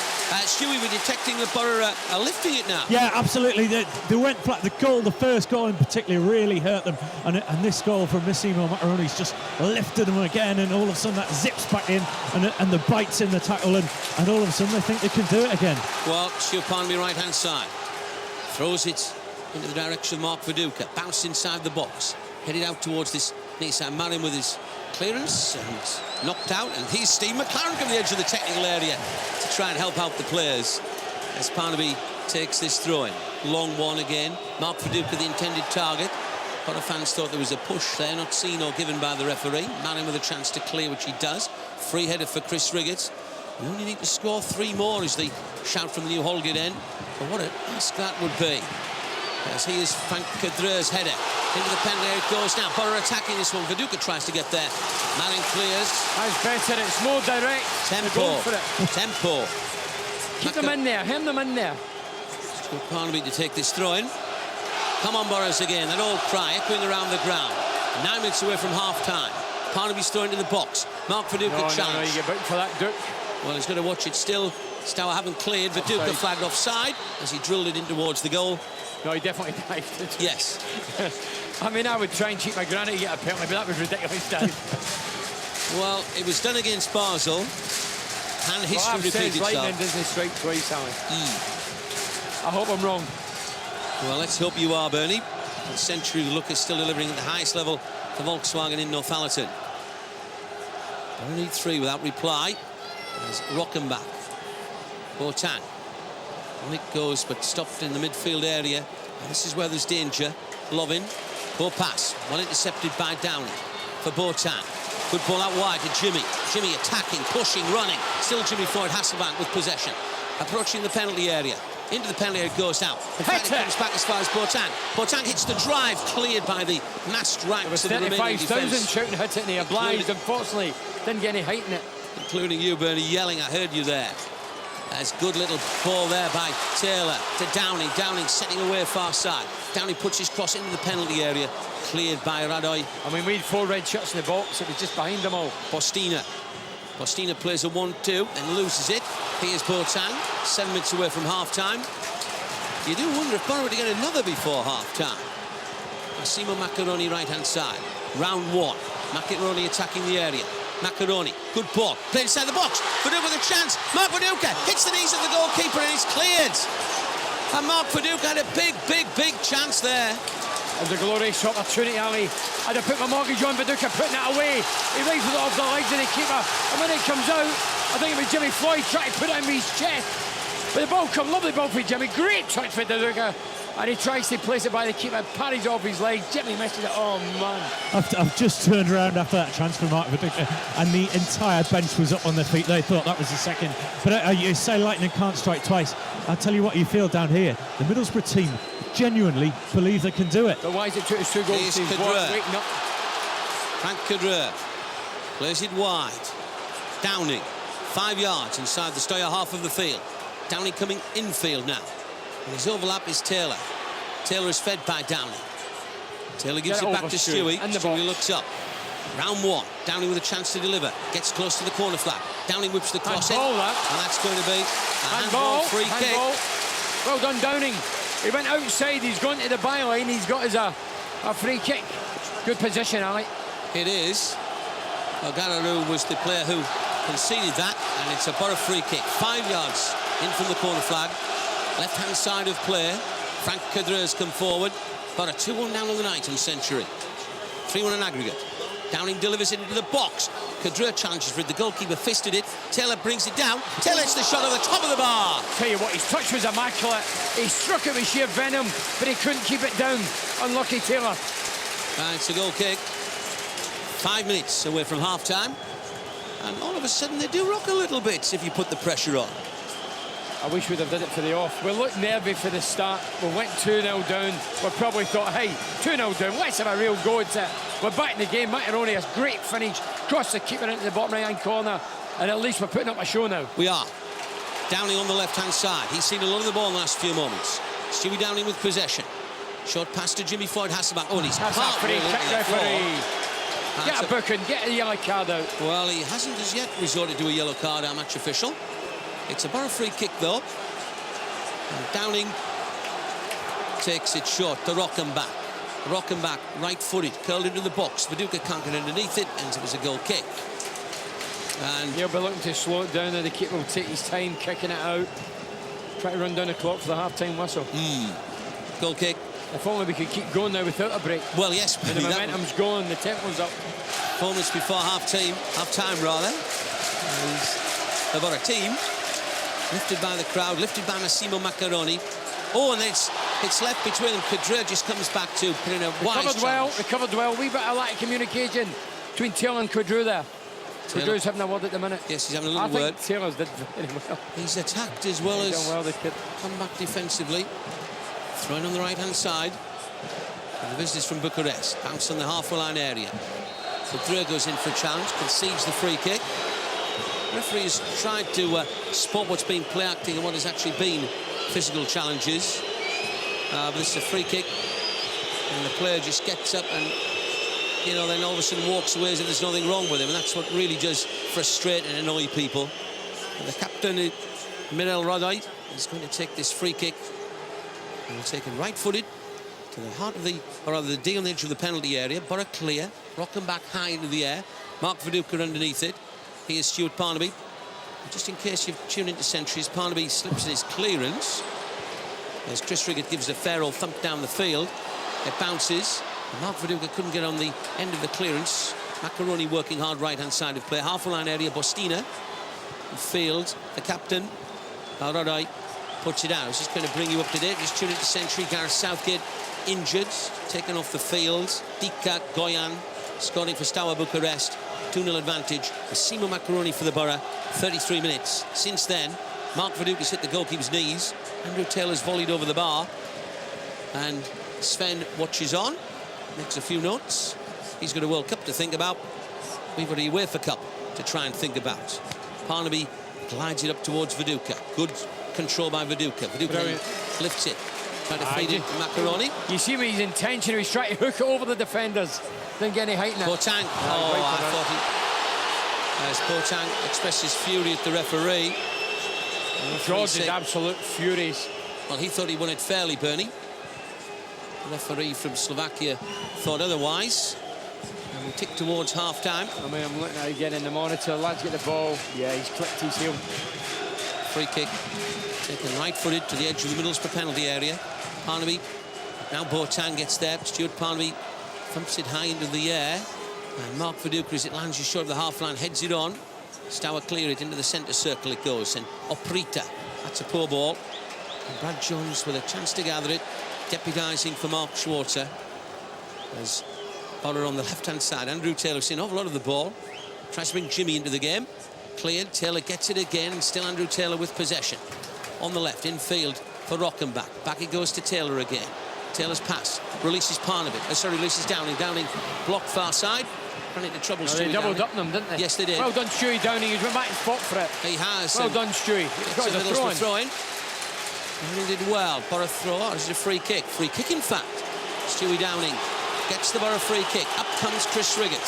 Stewie, we're detecting that Boro are lifting it now. Yeah, absolutely. They went flat. The first goal in particular, really hurt them. And this goal from Massimo Macaroni's just lifted them again. And all of a sudden that zips back in and the bites in the tackle. And all of a sudden they think they can do it again. Well, Stuart Barnaby right-hand side. Throws it into the direction of Mark Viduka. Bounced inside the box. Headed out towards this near side. Marin with his clearance and knocked out. And here's Steve McLaren from the edge of the technical area to try and help out the players as Barnaby takes this throw-in. Long one again. Mark Viduka, the intended target. A lot of fans thought there was a push there, not seen or given by the referee. Marin with a chance to clear, which he does. Free header for Chris Riggett. We only need to score 3 more, is the shout from the new Holgate end. But what an ask that would be. As he is Frank Cadre's header. Into the penalty area it goes now. Boro attacking this one. Viduka tries to get there. Marin clears. That's better. It's more direct. Tempo. For it. Tempo. Keep them in there. Hem them in there. Scott Parnaby to take this throw in. Come on, Boros again. That old cry echoing around the ground. 9 minutes away from half-time. Parnaby's thrown into the box. Mark Viduka challenge. No, you get booked for that, Duke. Well, he's got to watch it still. Steaua haven't cleared. Viduka flagged offside as he drilled it in towards the goal. No, he definitely dived it. Yes. I mean, I would try and cheat my granny to get a penalty, but that was ridiculous dive. Well, it was done against Basel. And history repeated itself. Lightning doesn't strike twice, Ali. I hope I'm wrong. Well, let's hope you are, Bernie. And Century, the look is still delivering at the highest level for Volkswagen in Northallerton. Only 3 without reply. There's Rockenbach. Boateng. On it goes, but stopped in the midfield area. And this is where there's danger. Lovin. Poor pass. Well intercepted by Downey for Boateng. Good ball out wide to Jimmy. Jimmy attacking, pushing, running. Still Jimmy Floyd Hasselbank with possession. Approaching the penalty area. Into the penalty area, goes out. In fact, it comes back as far as Boateng. Boateng hits the drive, cleared by the massed ranks of the remaining defence. 35,000 shouting hit it, and he obliged, unfortunately. Didn't get any height in it. Including you, Bernie, yelling, I heard you there. There's good little ball there by Taylor to Downing. Downing setting away far side. Downing puts his cross into the penalty area. Cleared by Radoy. I mean, we had 4 red shirts in the box. It was just behind them all. Bostina. Bostina plays a 1-2 and loses it. Here's Boateng, 7 minutes away from half-time. You do wonder if Boro would get another before half-time. Massimo Macaroni, right-hand side. Round 1. Macaroni attacking the area. Macaroni, good ball. Played inside the box. Viduka with a chance. Mark Viduka hits the knees of the goalkeeper and he's cleared. And Mark Viduka had a big chance there. It was a glorious opportunity, Ali. I'd have put my mortgage on Viduka putting it away. He raises it off the legs of the keeper. And when it comes out, I think it was Jimmy Floyd trying to put it in his chest. But the ball come, lovely ball for Jimmy. Great touch for Viduka. And he tries to place it by the keeper, parries off his legs. Jimmy misses it. Oh, man. I've just turned around after that chance for Mark Viduka, and the entire bench was up on their feet. They thought that was the second. But you say lightning can't strike twice. I'll tell you what you feel down here. The Middlesbrough team genuinely believe they can do it. But why is it took us 2 goals? Waking up. Frank Cadre plays it wide. Downing, 5 yards inside the Steaua half of the field. Downing coming infield now. And his overlap is Taylor. Taylor is fed by Downing. Taylor gives it back to Stewie. Stewie looks up. Round 1. Downing with a chance to deliver. Gets close to the corner flag. Downing whips the cross in. And that's going to be a handball free kick. Well done, Downing. He went outside. He's gone to the byline. He's got his a free kick. Good position, Ali. It is. Well, Gararu was the player who conceded that. And it's a Boro free kick. 5 yards in from the corner flag. Left-hand side of play. Frank Cadre has come forward. But a 2-1 down on the night on Century. 3-1 in aggregate. Downing delivers it into the box. Cadre challenges for it. The goalkeeper fisted it. Taylor brings it down. Taylor hits the shot at the top of the bar. Tell you what, his touch was immaculate. He struck it with sheer venom, but he couldn't keep it down. Unlucky Taylor. And it's a goal kick. 5 minutes away from half-time. And all of a sudden they do rock a little bit if you put the pressure on. I wish we'd have did it for the off. We looked nervy for the start. We went 2-0 down. We probably thought, hey, 2-0 down, let's have a real go at it. We're back in the game. Macaroni has great finish. Cross the keeper into the bottom right-hand corner. And at least we're putting up a show now. We are. Downing on the left-hand side. He's seen a lot of the ball in the last few moments. Stewie Downing with possession. Short pass to Jimmy Floyd Hasselbank. Oh, and he's that's a free kick, referee. Get a booking, get a yellow card out. Well, he hasn't as yet resorted to a yellow card, our match official. It's a Boro free kick, though. And Downing takes it short to Rockenbach. Rockenbach, right-footed, curled into the box. Viduka can't get underneath it, and it was a goal kick. And he'll be looking to slow it down, and the keeper will take his time kicking it out. Try to run down the clock for the half-time whistle. Goal kick. If only we could keep going now without a break. Well, yes. And the momentum's going, the tempo's up. 4 minutes before half-time rather. The Boro team lifted by the crowd, lifted by Massimo Macaroni. Oh, and it's left between them. Cadre just comes back to put in a wise challenge. Recovered well. Wee bit of lack of communication between Taylor and Cadre there. Cadre's having a word at the minute. Yes, he's having a little word. I think Taylor's did very well. He's attacked as well as come back defensively. Thrown on the right-hand side. And the visitors from Bucharest bounce on the halfway line area. Cadre goes in for a challenge, concedes the free kick. The referee has tried to spot what's been play acting and what has actually been physical challenges. But this is a free kick, and the player just gets up and, you know, then all of a sudden walks away as if there's nothing wrong with him, and that's what really does frustrate and annoy people. And the captain, Mirel Radaj, is going to take this free kick, and will take it right-footed to the heart of the, or rather the D on the edge of the penalty area. Boro clear, rocking back high into the air. Mark Viduka underneath it. Here's Stuart Parnaby. Just in case you've tuned into Centuries, Parnaby slips in his clearance as Chris Riggett gives a fair old thump down the field. It bounces. Mark Viduka couldn't get on the end of the clearance. Macaroni working hard right-hand side of play. Half-line area, Bostina. Field, the captain, Radaj, puts it out. This is going to bring you up to date. Just tune into Century. Gareth Southgate injured, taken off the field. Dika Goyan scoring for Steaua Bucharest. 2-0 advantage. Simo Macaroni for the Boro. 33 minutes. Since then, Mark Viduka's hit the goalkeeper's knees. Andrew Taylor's volleyed over the bar. And Sven watches on, makes a few notes. He's got a World Cup to think about. We've got a UEFA Cup to try and think about. Parnaby glides it up towards Viduka. Good control by Viduka. Viduka lifts it. Trying to feed it to Macaroni. You see what his intention, he's trying to hook it over the defenders. Didn't get any height in it. Boateng. I thought he... As Boateng expresses fury at the referee. George is absolute furious. Well, he thought he won it fairly, Bernie. The referee from Slovakia thought otherwise. And we tick towards half-time. I mean, I'm looking at it again in the monitor. Lads get the ball. Yeah, he's clipped his heel. Free kick. Taken right-footed to the edge of the Middlesbrough penalty area. Parnaby. Now Boateng gets there. Stuart Parnaby thumps it high into the air. And Mark Viduka, as it lands just short of the half-line, heads it on. Steaua clear it into the centre circle it goes. And Oprita. That's a poor ball. And Brad Jones with a chance to gather it. Deputising for Mark Schwarzer. As Boro on the left-hand side. Andrew Taylor seen an awful lot of the ball. Tries to bring Jimmy into the game. Cleared. Taylor gets it again. And still Andrew Taylor with possession. On the left, in field for Rockenbach. Back it goes to Taylor again. Taylor's pass. Releases Parnaby. Releases Downing. Downing blocked far side. Ran into trouble. No, they doubled up them, didn't they? Yes, they did. Well done, Stewie Downing. He's went back and fought for it. He has. Well done, Stewie. He's got his throw-in. And he did well. Boro throw. This is a free kick. Free kick, in fact. Stewie Downing gets the Boro free kick. Up comes Chris Riggett.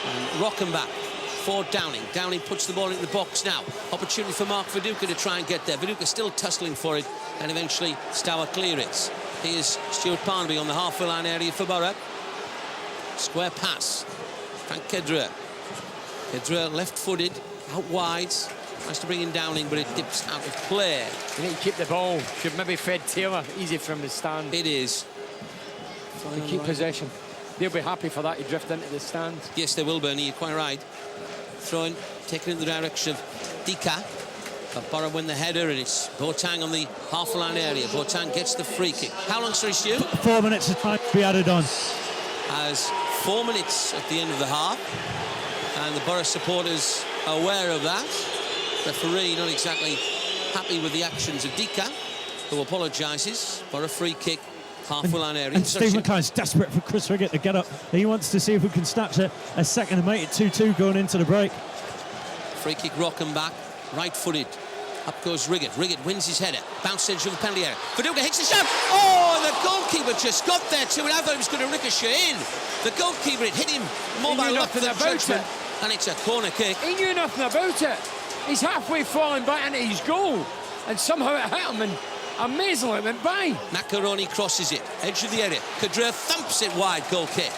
And Rockenbach for Downing. Downing puts the ball into the box now. Opportunity for Mark Viduka to try and get there. Viduka still tussling for it. And eventually Steaua clear it. Here's Stuart Parnaby on the halfway line area for Boro. Square pass. Frank Kedra. Kedra left-footed, out wide. Tries to bring in Downing, but it dips out of play. You need to keep the ball. Should maybe fed Taylor easy from the stand. It is. To keep possession. They'll be happy for that. He drift into the stand. Yes, they will, Bernie. You're quite right. Throwing, taken in the direction of Dika. But Boro win the header, and it's Boateng on the half-line area. Boateng gets the free kick. How long, sorry, Stu? 4 minutes of time to be added on. As 4 minutes at the end of the half. And the Boro supporters are aware of that. Referee not exactly happy with the actions of Dika, who apologises. Boro free kick, halfway line area. And Steve McKay's desperate for Chris Riggett to get up. He wants to see if we can snatch a second and make it 2-2 going into the break. Free kick, Rockenbach, right-footed. Up goes Riggett. Riggett wins his header. Bounce edge of the penalty area. Viduka hits the shot. Oh, the goalkeeper just got there to it. I thought he was going to ricochet in. The goalkeeper, it hit him more by luck than judgment. And it's a corner kick. He knew nothing about it. He's halfway falling back into his goal. And somehow it hit him, and amazingly it went by. Macaroni crosses it. Edge of the area. Kadra thumps it wide. Goal kick.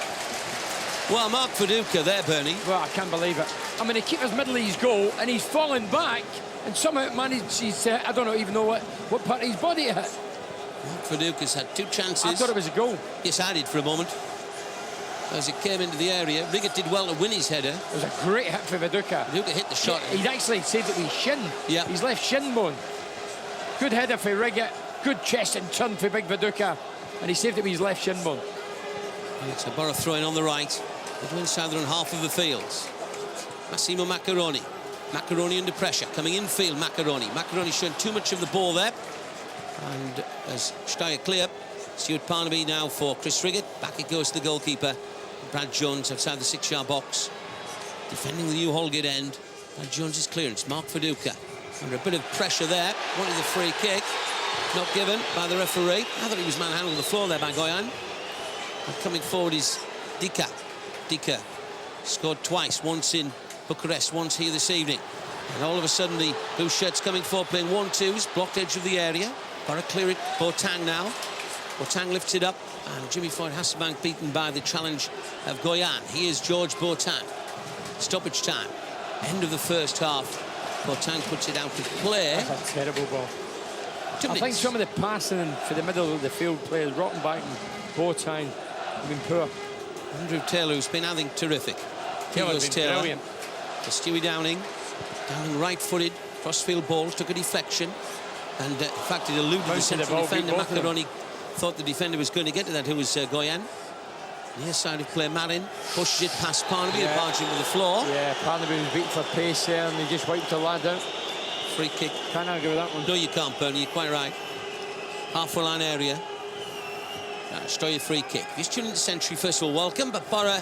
Well, Mark Viduka there, Bernie. Well, I can't believe it. I mean, he kept his middle of his goal, and he's fallen back. And somehow managed, I don't even know what part of his body it hit. Mark Viduka's had 2 chances. I thought it was a goal. Yes, I did for a moment. As it came into the area, Riggett did well to win his header. It was a great hit for Viduka. Viduka hit the shot. He'd actually saved it with his shin. Yeah. His left shin bone. Good header for Riggett. Good chest and turn for big Viduka. And he saved it with his left shin bone. And it's a Boro throwing on the right. They're inside their own half of the fields. Massimo Macaroni. Macaroni under pressure, coming in field, Macaroni. Macaroni showing too much of the ball there. And as Steaua clear, Stuart Parnaby now for Chris Riggett. Back it goes to the goalkeeper. Brad Jones outside the 6-yard box. Defending the new Holgate end. Brad Jones' clearance. Mark Viduka. Under a bit of pressure there. Wanted the free kick. Not given by the referee. I thought he was manhandled on the floor there by Goyan. And coming forward is Dika. Dika scored twice, once in Bucharest, once here this evening. And all of a sudden the blue shirts coming forward, playing 1-2s, blocked edge of the area. Boro clear it, Boateng now. Boateng lifts it up, and Jimmy Floyd Hasselbank beaten by the challenge of Goyan. Here's George Boateng. Stoppage time. End of the first half. Boateng puts it out to play. That's a terrible ball. 2 minutes. I think some of the passing for the middle of the field players, Rottenbach and Boateng, have been poor. Andrew Taylor, who's been, I think, terrific. Taylor's been brilliant. To Stewie Downing. Downing right-footed, cross-field ball, took a deflection. And in fact, it eluded the central defender. Macaroni thought the defender was going to get to that, who was Goyan. Near side of play, Marin pushes it past Parnaby, and barging with the floor. Yeah, Parnaby was beaten for pace there, and he just wiped the lad out. Free kick. Can't argue with that one. No, you can't, Bernie, you're quite right. Halfway line area. Steaua free kick. Just tuning into Century, first of all, welcome. But Boro,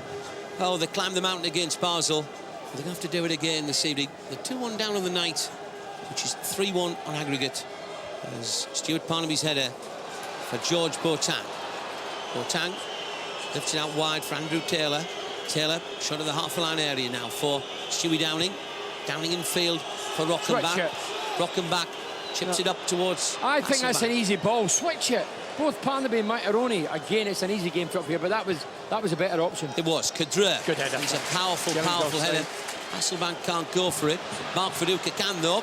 oh, they climbed the mountain against Basel. They're going to have to do it again this evening. They're 2-1 down on the night, which is 3-1 on aggregate. As Stuart Parnaby's header for George Boateng. Boateng lifts it out wide for Andrew Taylor. Taylor shot at the half-line area now for Stewie Downing. Downing in field for Rockenbach. Rockenbach chips it up towards I think that's an Hasselbank. easy ball. Switch it. Both Parnaby and Macaroni. Again, it's an easy game to up here, but that was a better option. It was. Kadra. Good header. He's a powerful header. Hasselbank can't go for it. Mark Viduka can, though.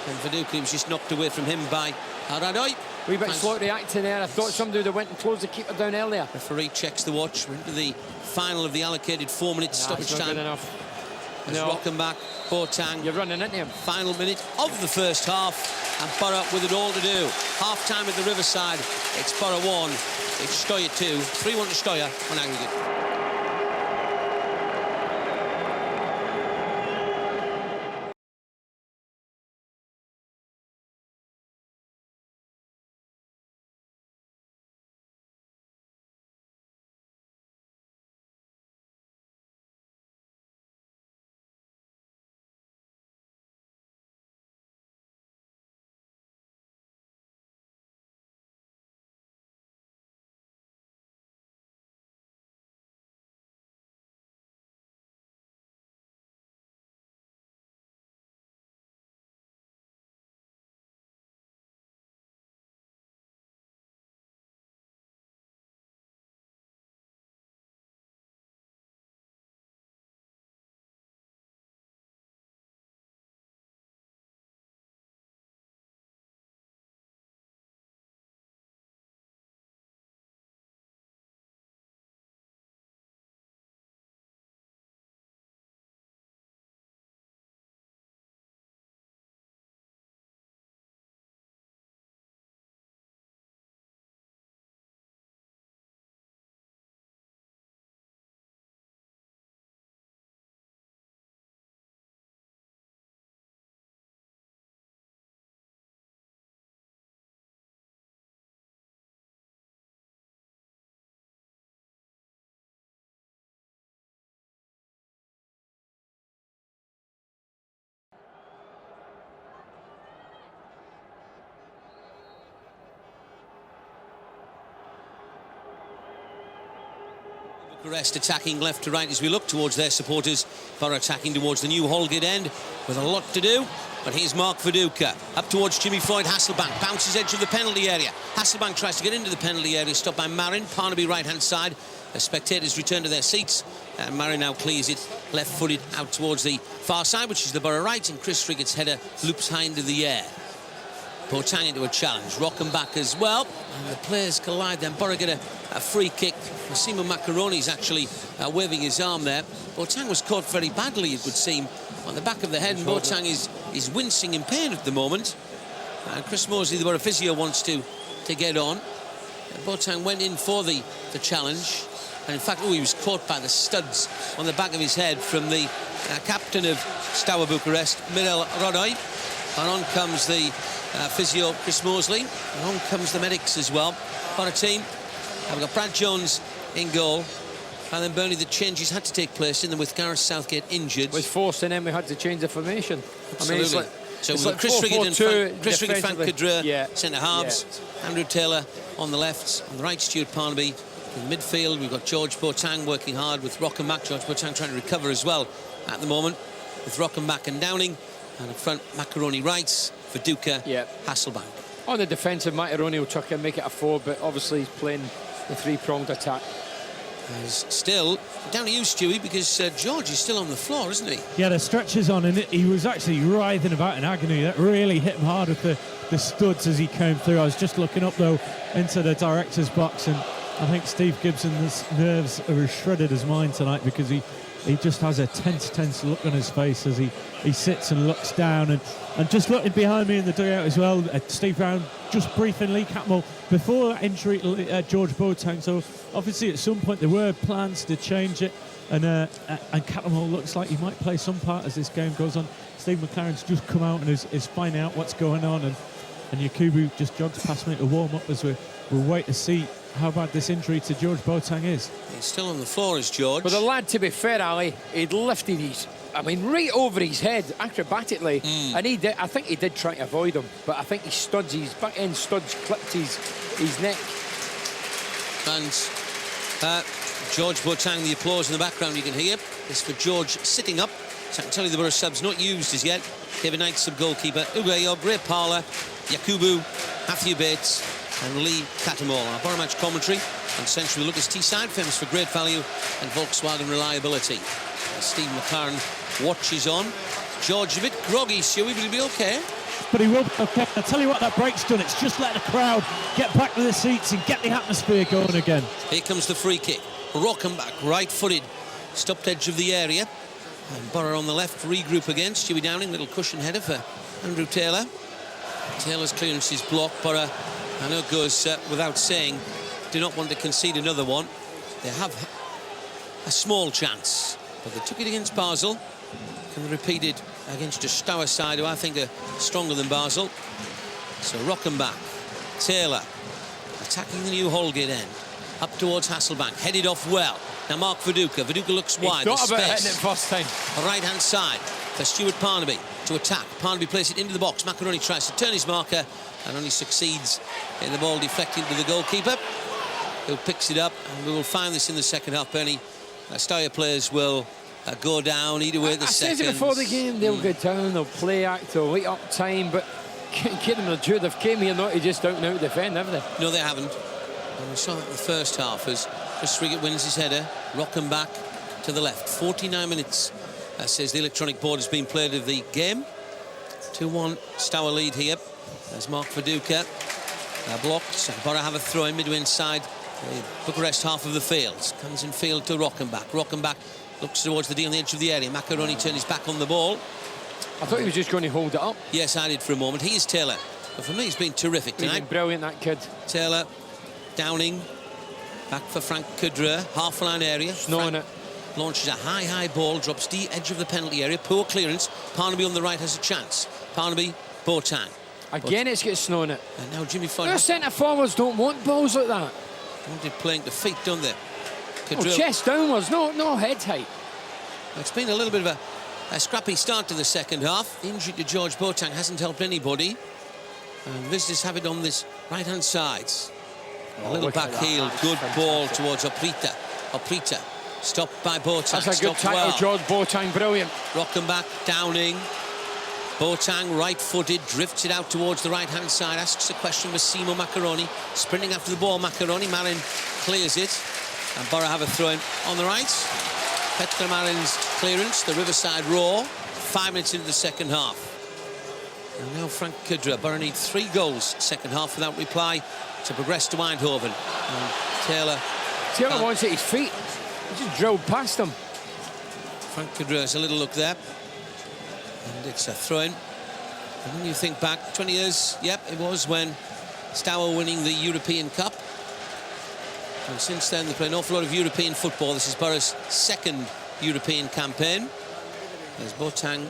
And Viduka was just knocked away from him by Radoj. Wee bit slow reacting there. I thought somebody would have went and closed the keeper down earlier. Referee checks the watch. We're into the final of the allocated 4-minute stoppage time. Good enough. As Rockenbach, Boateng. You're running into him. Final minute of the first half, and Boro with it all to do. Half time at the Riverside. It's Boro 1, it's Steaua 2. 3-1 to Steaua on aggregate. Bucharest attacking left to right as we look towards their supporters. Boro attacking towards the new Holgate end with a lot to do. But here's Mark Viduka up towards Jimmy Floyd Hasselbank. Bounces edge of the penalty area. Hasselbank tries to get into the penalty area, stopped by Marin. Parnaby right-hand side. The spectators return to their seats. Marin now clears it left-footed out towards the far side, which is the Boro right. And Chris Friggett's header loops high into the air. Boateng into a challenge. Rockenbach as well. And the players collide then. Boro get a free kick. Massimo Macaroni's actually waving his arm there. Boateng was caught very badly, it would seem, on the back of the head. And Boateng is wincing in pain at the moment. And Chris Mosley, the Boro physio, wants to get on. Boateng went in for the challenge. And in fact, he was caught by the studs on the back of his head from the captain of Steaua Bucharest, Mirel Radoj. And on comes the physio, Chris Mosley. And on comes the medics as well. Boro team. We've got Brad Jones in goal. And then Bernie, the changes had to take place in them with Gareth Southgate injured. With force in him, we had to change the formation. Absolutely. I mean, So it's we've like got Chris Riggett and 4-4-2 Chris Riggett, Frank defensively. Cadre, centre halves. Andrew Taylor on the left, on the right Stuart Parnaby. In midfield, we've got George Boateng working hard with Rockenbach. George Boateng trying to recover as well at the moment with Rockenbach and Downing. And up front, Macaroni right, Viduka, Hasselbank. On the defensive, Macaroni will chuck in, make it a 4, but obviously he's playing the three-pronged attack. Still, down to you, Stewie, because George is still on the floor, isn't he? Yeah, the stretcher's on, and he was actually writhing about in agony. That really hit him hard with the studs as he came through. I was just looking up, though, into the director's box, and I think Steve Gibson's nerves are as shredded as mine tonight, because he just has a tense look on his face as he sits and looks down. And just looking behind me in the dugout as well, Steve Brown just briefing Lee Catmull before that injury to George Boateng. So obviously at some point there were plans to change it, and Catmull looks like he might play some part as this game goes on. Steve McLaren's just come out and is finding out what's going on, and Yakubu just jogs past me to warm up as we'll wait to see how bad this injury to George Boateng is. He's still on the floor, is George. But the lad, to be fair, Ali, he'd lifted right over his head acrobatically, and I think he did try to avoid him, but I think his back end studs clipped his neck. And George Boateng, the applause in the background you can hear is for George sitting up. So I can tell you the Boro subs not used as yet. David Knight, sub-goalkeeper, Uguayo, Ray Parler, Yakubu, Matthew Bates and Lee Catmull. Our Boro match commentary on Century Lucas Teesside, famous for great value and Volkswagen reliability. Steve McLaren watches on. George a bit groggy, Stewie, but he'll be okay. But he will be okay. I'll tell you what that break's done. It's just let the crowd get back to the seats and get the atmosphere going again. Here comes the free kick. Rockenbach, right-footed, stopped edge of the area. And Boro on the left, regroup again. Stewie Downing, little cushion header for Andrew Taylor. Taylor's clearance is blocked. Boro, I know it goes without saying, do not want to concede another one. They have a small chance, but they took it against Basel. Can they repeat it against a Steaua side who I think are stronger than Basel? So Rockenbach, Taylor, attacking the new Holgate end. Up towards Hasselbank, headed off well. Now Mark Viduka. Viduka looks wide. He thought about hitting it first time. Right-hand side for Stuart Parnaby to attack. Parnaby plays it into the box. Macaroni tries to turn his marker and only succeeds in the ball deflecting to the goalkeeper, who picks it up. And we will find this in the second half, Bernie. Steaua players will go down, eat away the seconds. I said it before the game, they'll go down, they'll play act, they'll wait up time, but kid them the truth, they've came here not to just out and out defend, haven't they? No, they haven't. And we saw it in the first half as Chris Riggett wins his header. Rockenbach to the left. 49 minutes, says the electronic board, has been played of the game. 2-1 Steaua lead here. There's Mark Viduka. Blocked. So Boro have a throw in midway inside the Bucharest half of the field. Comes in field to Rockenbach. Rockenbach looks towards the D on the edge of the area. Macaroni turned his back on the ball. I thought he was just going to hold it up. Yes, I did for a moment. He is Taylor. But for me, he's been terrific tonight. He's been brilliant, that kid. Taylor, Downing, back for Frank Cadre, half-line area. Snowing it. Launches a high ball, drops the edge of the penalty area. Poor clearance. Parnaby on the right has a chance. Parnaby, Boateng. Again, it's getting snowing it. And now Jimmy Floyd. Their centre-forwards don't want balls like that. Wanted playing to feet, don't they? Oh, chest downwards, no head height. It's been a little bit of a scrappy start to the second half. The injury to George Boateng hasn't helped anybody. And visitors have it on this right-hand side. A little back-heel, good ball towards Oprita. Oprita, stopped by Boateng. That's a good tackle, well. George Boateng, brilliant. Rockenbach, Downing. Boateng, right-footed, drifts it out towards the right-hand side, asks a question with Simo Macaroni. Sprinting after the ball, Macaroni. Marin clears it. And Boro have a throw-in on the right. Petra Marin's clearance, the Riverside Roar. 5 minutes into the second half. And now Frank Cadre. Boro need 3 goals second half without reply to progress to Eindhoven. And Taylor wants at his feet. He just drilled past him. Frank Cadre has a little look there. And it's a throw-in. And when you think back, 20 years, yep, it was when Steaua winning the European Cup. And since then, they play an awful lot of European football. This is Boro's second European campaign. There's Boateng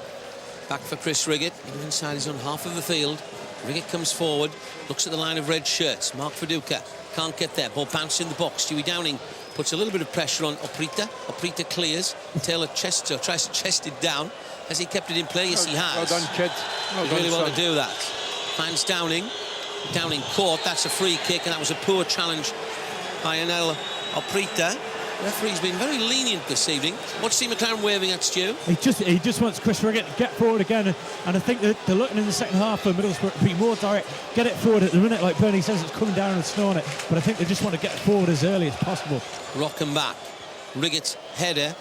back for Chris Riggett. Inside his own half of the field. Riggett comes forward, looks at the line of red shirts. Mark Viduka can't get there. Ball bounced in the box. Stewie Downing puts a little bit of pressure on Oprita. Oprita clears. Taylor tries to chest it down. Has he kept it in play? Yes, he has. Well done, kid. Well He done, really well son. to do that. Finds Downing. Downing caught. That's a free kick, and that was a poor challenge by Anel Oprita. The referee's been very lenient this evening. What's Steve McLaren waving at, Stu? He just wants Chris Riggett to get forward again, and I think that they're looking in the second half for Middlesbrough to be more direct, get it forward at the minute. Like Bernie says, it's coming down and snowing it, but I think they just want to get forward as early as possible. Rock and back. Riggett's header.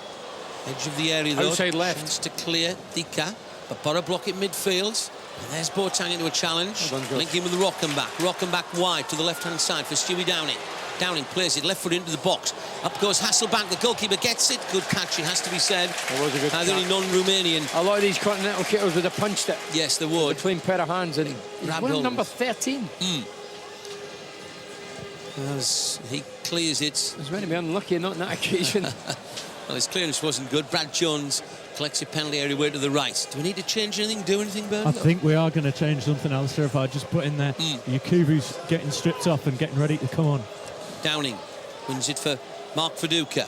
Edge of the area, though. Outside left. Chance to clear. Dika. But Boro block it midfield. And there's Boateng into a challenge. Well done, linking with the rock and back. Rock and back wide to the left-hand side for Stewie Downing. Downing plays it left foot into the box. Up goes Hasselbank. The goalkeeper gets it. Good catch, it has to be said. It was a good The only catch. non-Romanian. A lot of these continental kickers would have punched it. Yes, they would. A clean pair of hands, and he's Grabbed wearing hold. number 13. As he clears it. He's meant to be unlucky not on that occasion. Well, his clearance wasn't good. Brad Jones collects a penalty area way to the right. Do we need to change anything, do anything, Bernard? I think we are going to change something, Alistair, if I just put in there. Yakubu's getting stripped off and getting ready to come on. Downing wins it for Mark Viduka.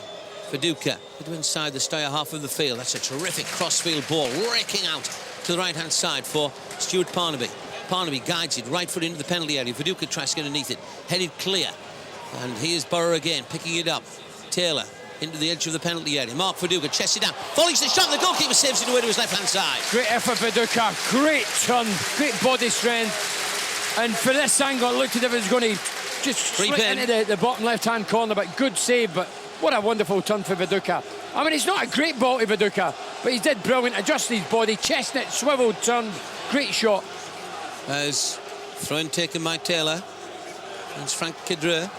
Viduka into inside the Steaua half of the field. That's a terrific crossfield ball, raking out to the right-hand side for Stuart Parnaby. Parnaby guides it right foot into the penalty area. Viduka tries to get underneath it, headed clear. And here's Boro again, picking it up. Taylor into the edge of the penalty area. Mark Viduka chests it down, volleys the shot, the goalkeeper saves it away to his left-hand side. Great effort, Viduka. Great turn, great body strength. And for this angle, it looked as if it was going to just slip into the bottom left-hand corner, but good save. But what a wonderful turn for Viduka. I mean, it's not a great ball to Viduka, but he did brilliant, adjusted his body, chestnut, swiveled, turned. Great shot. As throw-in taken by Taylor. It's Frank Kedra.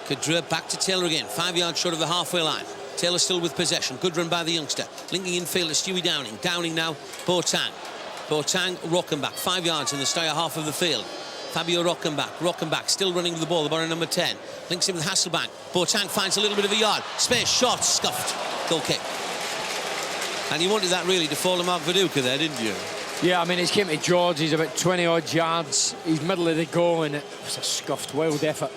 Kedra back to Taylor again, 5 yards short of the halfway line. Taylor still with possession. Good run by the youngster. Linking in field to Stewie Downing. Downing now, Boateng. Boateng, Rockenbach, 5 yards in the Steaua half of the field. Fabio Rockenbach. Rockenbach still running with the ball. The ball number 10. Links in with Hasselbank. Boateng finds a little bit of a yard. Space shot, scuffed. Goal kick. And you wanted that really to fall to Mark Viduka there, didn't you? Yeah, I mean, he's came to George. He's about 20-odd yards. He's middle of the goal, and it was a scuffed, wild effort.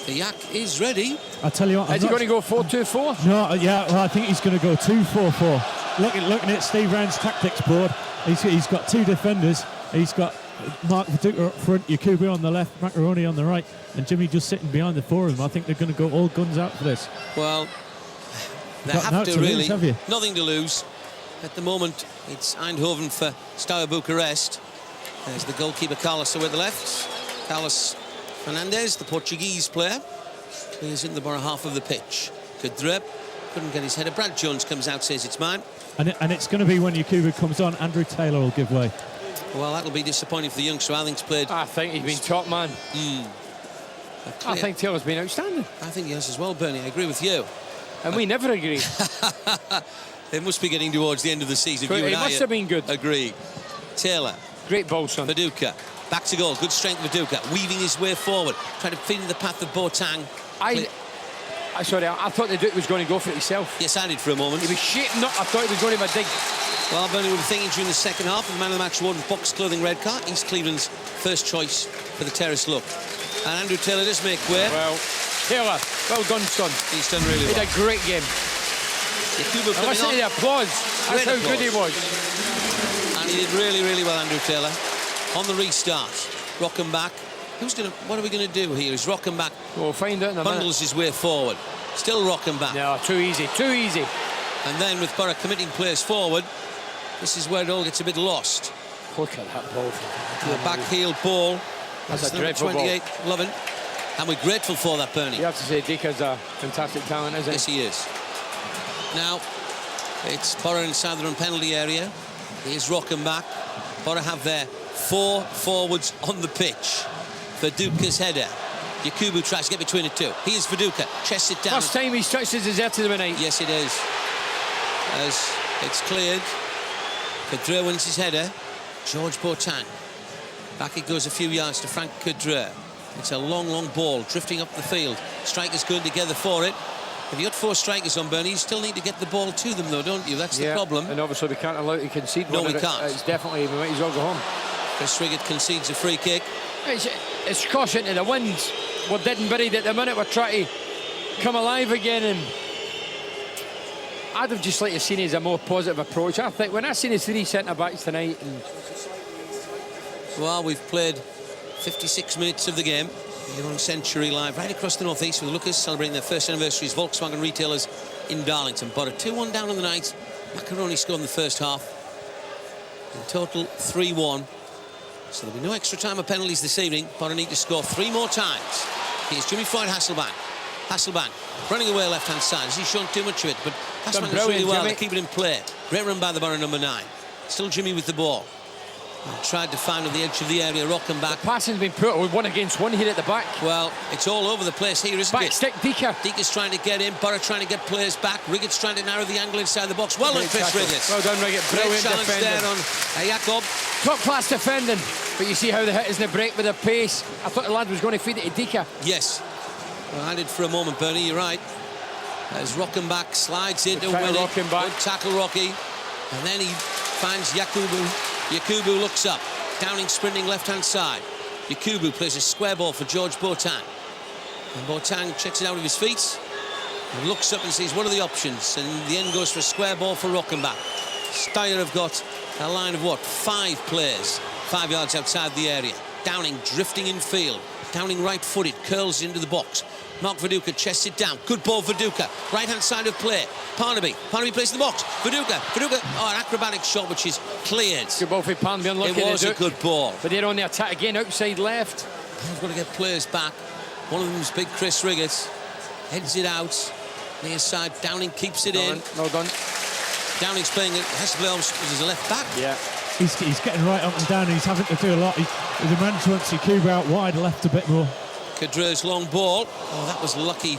The Yak is ready. I tell you what, Is he going to go 4-2-4? No, yeah, well, I think he's going to go 2-4-4. Looking at Steve Rand's tactics board, he's got two defenders. He's got Mark Viduka up front, Yakubu on the left, Macaroni on the right, and Jimmy just sitting behind the four of them. I think they're going to go all guns out for this. Well, they have to really. Lose, have you? Nothing to lose. At the moment, it's Eindhoven for Steaua Bucharest. There's the goalkeeper, Carlos, away at the left. Carlos Fernandez, the Portuguese player, clears in the Boro half of the pitch. Kedra couldn't get his header. Brad Jones comes out, says it's mine. And it's going to be when Yakubu comes on, Andrew Taylor will give way. Well, that'll be disappointing for the youngster. I think he's played. I think he's been top man. I think Taylor's been outstanding. I think he has as well, Bernie. I agree with you. And we never agree. It must be getting towards the end of the season. It must have been good. Agree. Taylor. Great ball, son. Viduka. Back to goal. Good strength, Viduka. Weaving his way forward. Trying to feed in the path of Boateng. I thought the Duke was going to go for it himself. Yes, I did for a moment. He was shaping up. I thought he was going to have a dig. Well, Bernie, we were thinking during the second half of the man of the match award with box clothing red card. East Cleveland's first choice for the terrace look. And Andrew Taylor does make way. Well, Taylor, well done, son. He's done really well. He had a great game. Yakubu coming Listen on. to the applause. That's how good he was. And he did really, really well, Andrew Taylor. On the restart, Rockenbach. What are we going to do here? Is Rockenbach We'll find out in a bundles his way forward. Still Rockenbach. No, too easy, too easy. And then with Boro committing players forward, this is where it all gets a bit lost. Look at that ball. The back heel ball. That's a number dreadful 28, Lovin. And we're grateful for that, Bernie. You have to say Dika's a fantastic talent, isn't he? Yes, he is. Now, it's Boro inside their own penalty area. Here's Rockenbach. Boro have their 4 forwards on the pitch. Viduka's header. Yakubu tries to get between the two. Here's Viduka. Chests it down. First time he's touched his dessert of the night. Yes, it is. As it's cleared. Kedra wins his header. George Boateng. Back it goes a few yards to Frank Kedra. It's a long, long ball drifting up the field. Strikers going together for it. If you've got 4 strikers on, Bernie, you still need to get the ball to them, though, don't you? That's the problem. And obviously we can't allow to concede. No, we can't. It's definitely, we might as well go home. Chris Riggett concedes a free kick. It's caution to the wind. We're dead and buried at the minute. We're trying to come alive again, and I'd have just liked to seen as a more positive approach. I think when I seen his 3 centre-backs tonight... Well, we've played 56 minutes of the game. You're on Century Live, right across the northeast with Lucas celebrating their first anniversary as Volkswagen retailers in Darlington. Boro 2-1 down on the night. Macaroni scored in the first half. In total, 3-1. So there'll be no extra time or penalties this evening. Boro need to score 3 more times. Here's Jimmy Floyd Hasselbank. Hasselbank running away left-hand side. Has he shown too much of it? But Hasselbank does really well to keep it in play. Great run by the Boro number 9. Still Jimmy with the ball. And tried to find on the edge of the area, Rockenbach. The passing's been put with 1 against 1 here at the back. Well, it's all over the place here, isn't back it? Stick, Dika. Dika's trying to get in. Boro trying to get players back. Riggett's trying to narrow the angle inside the box. Well done, Chris Riggett. Well done, Riggett. Brilliant challenge defending there on Jakob. Top-class defending. But you see how the hit is in the break with the pace. I thought the lad was going to feed it to Dika. Yes. Well, I did for a moment, Bernie. You're right. As Rockenbach slides in to win it. Good tackle, Rocky. And then he finds Yakubu. Yakubu looks up. Downing sprinting left-hand side. Yakubu plays a square ball for George Boateng. And Boateng checks it out with his feet. And looks up and sees what are the options. And in the end goes for a square ball for Rockenbach. Steaua have got a line of what? 5 players. 5 yards outside the area. Downing drifting in field. Downing right-footed. Curls into the box. Mark Viduka chests it down. Good ball, Viduka. Right-hand side of play. Parnaby. Parnaby plays in the box. Viduka. Oh, an acrobatic shot which is cleared. Good ball for Parnaby. Unlucky. It was a good ball. But they're on the attack again, outside left. We've got to get players back. One of them's big Chris Riggett. Heads it out. Near side. Downing keeps it in. Well done. Downing's playing it. Has to play almost as a left back. Yeah. He's getting right up and down. He's having to do a lot. The man wants Yakubu out wide, left a bit more. Kadre's long ball. Oh, that was lucky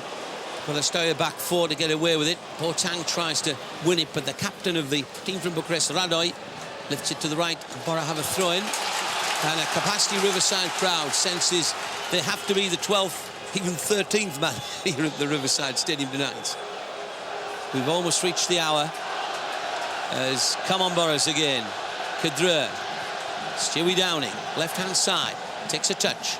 for the Steaua back 4 to get away with it. Boateng tries to win it, but the captain of the team from Bucharest, Radoj, lifts it to the right. Boro have a throw-in. And a capacity Riverside crowd senses they have to be the 12th, even 13th man here at the Riverside Stadium tonight. We've almost reached the hour. As come on, Boros again. Kadre. Stewie Downing, left-hand side. Takes a touch.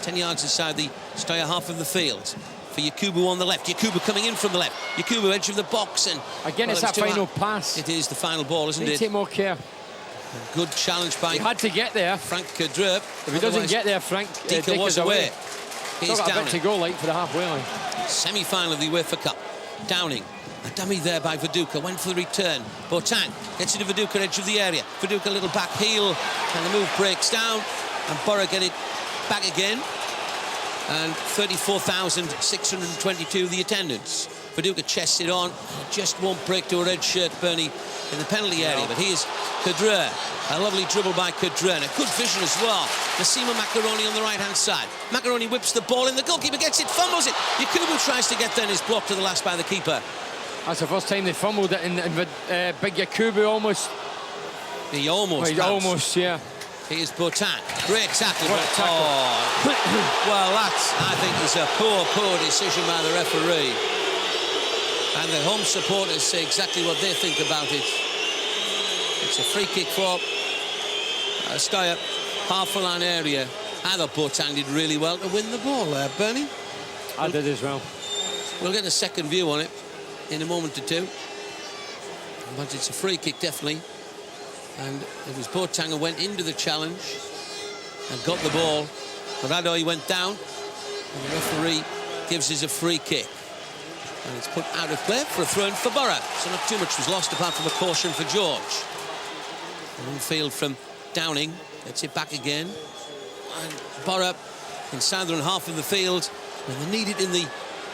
10 yards inside the Steaua half of the field. For Yakubu on the left. Yakubu coming in from the left. Yakubu edge of the box. And again, it's that final pass. It is the final ball, isn't it? Take more care. Good challenge by... He had to get there. Frank Kadre. If he doesn't get there, Frank Dika was away. He's got a bit to go, like, for the halfway line. Semi-final of the UEFA Cup. Downing. A dummy there by Viduka. Went for the return. Boateng gets into Viduka, edge of the area. Viduka, a little back heel. And the move breaks down. And Boro get it back again. And 34,622 the attendance. Viduka chests it on. Just won't break to a red shirt, Bernie, in the penalty area. But here's Kadre. A lovely dribble by Kadre. And a good vision as well. Massimo Macaroni on the right-hand side. Macaroni whips the ball in. The goalkeeper gets it, fumbles it. Yakubu tries to get there and is blocked to the last by the keeper. That's the first time they fumbled it, and big Yakubu almost... He almost yeah. Here's Boateng. Great tackle. Oh. Well, that, I think, is a poor decision by the referee. And the home supporters say exactly what they think about it. It's a free kick for Steaua, half-a-line area. I thought Boateng did really well to win the ball there, Bernie. I did as well. We'll get a second view on it in a moment or two. But it's a free kick, definitely. And it was Boateng who went into the challenge and got the ball. Radoj went down, and the referee gives us a free kick. And it's put out of play for a throw-in for Boro. So not too much was lost apart from a caution for George. And infield from Downing. Gets it back again. And Boro in southern half of the field. When they need it in the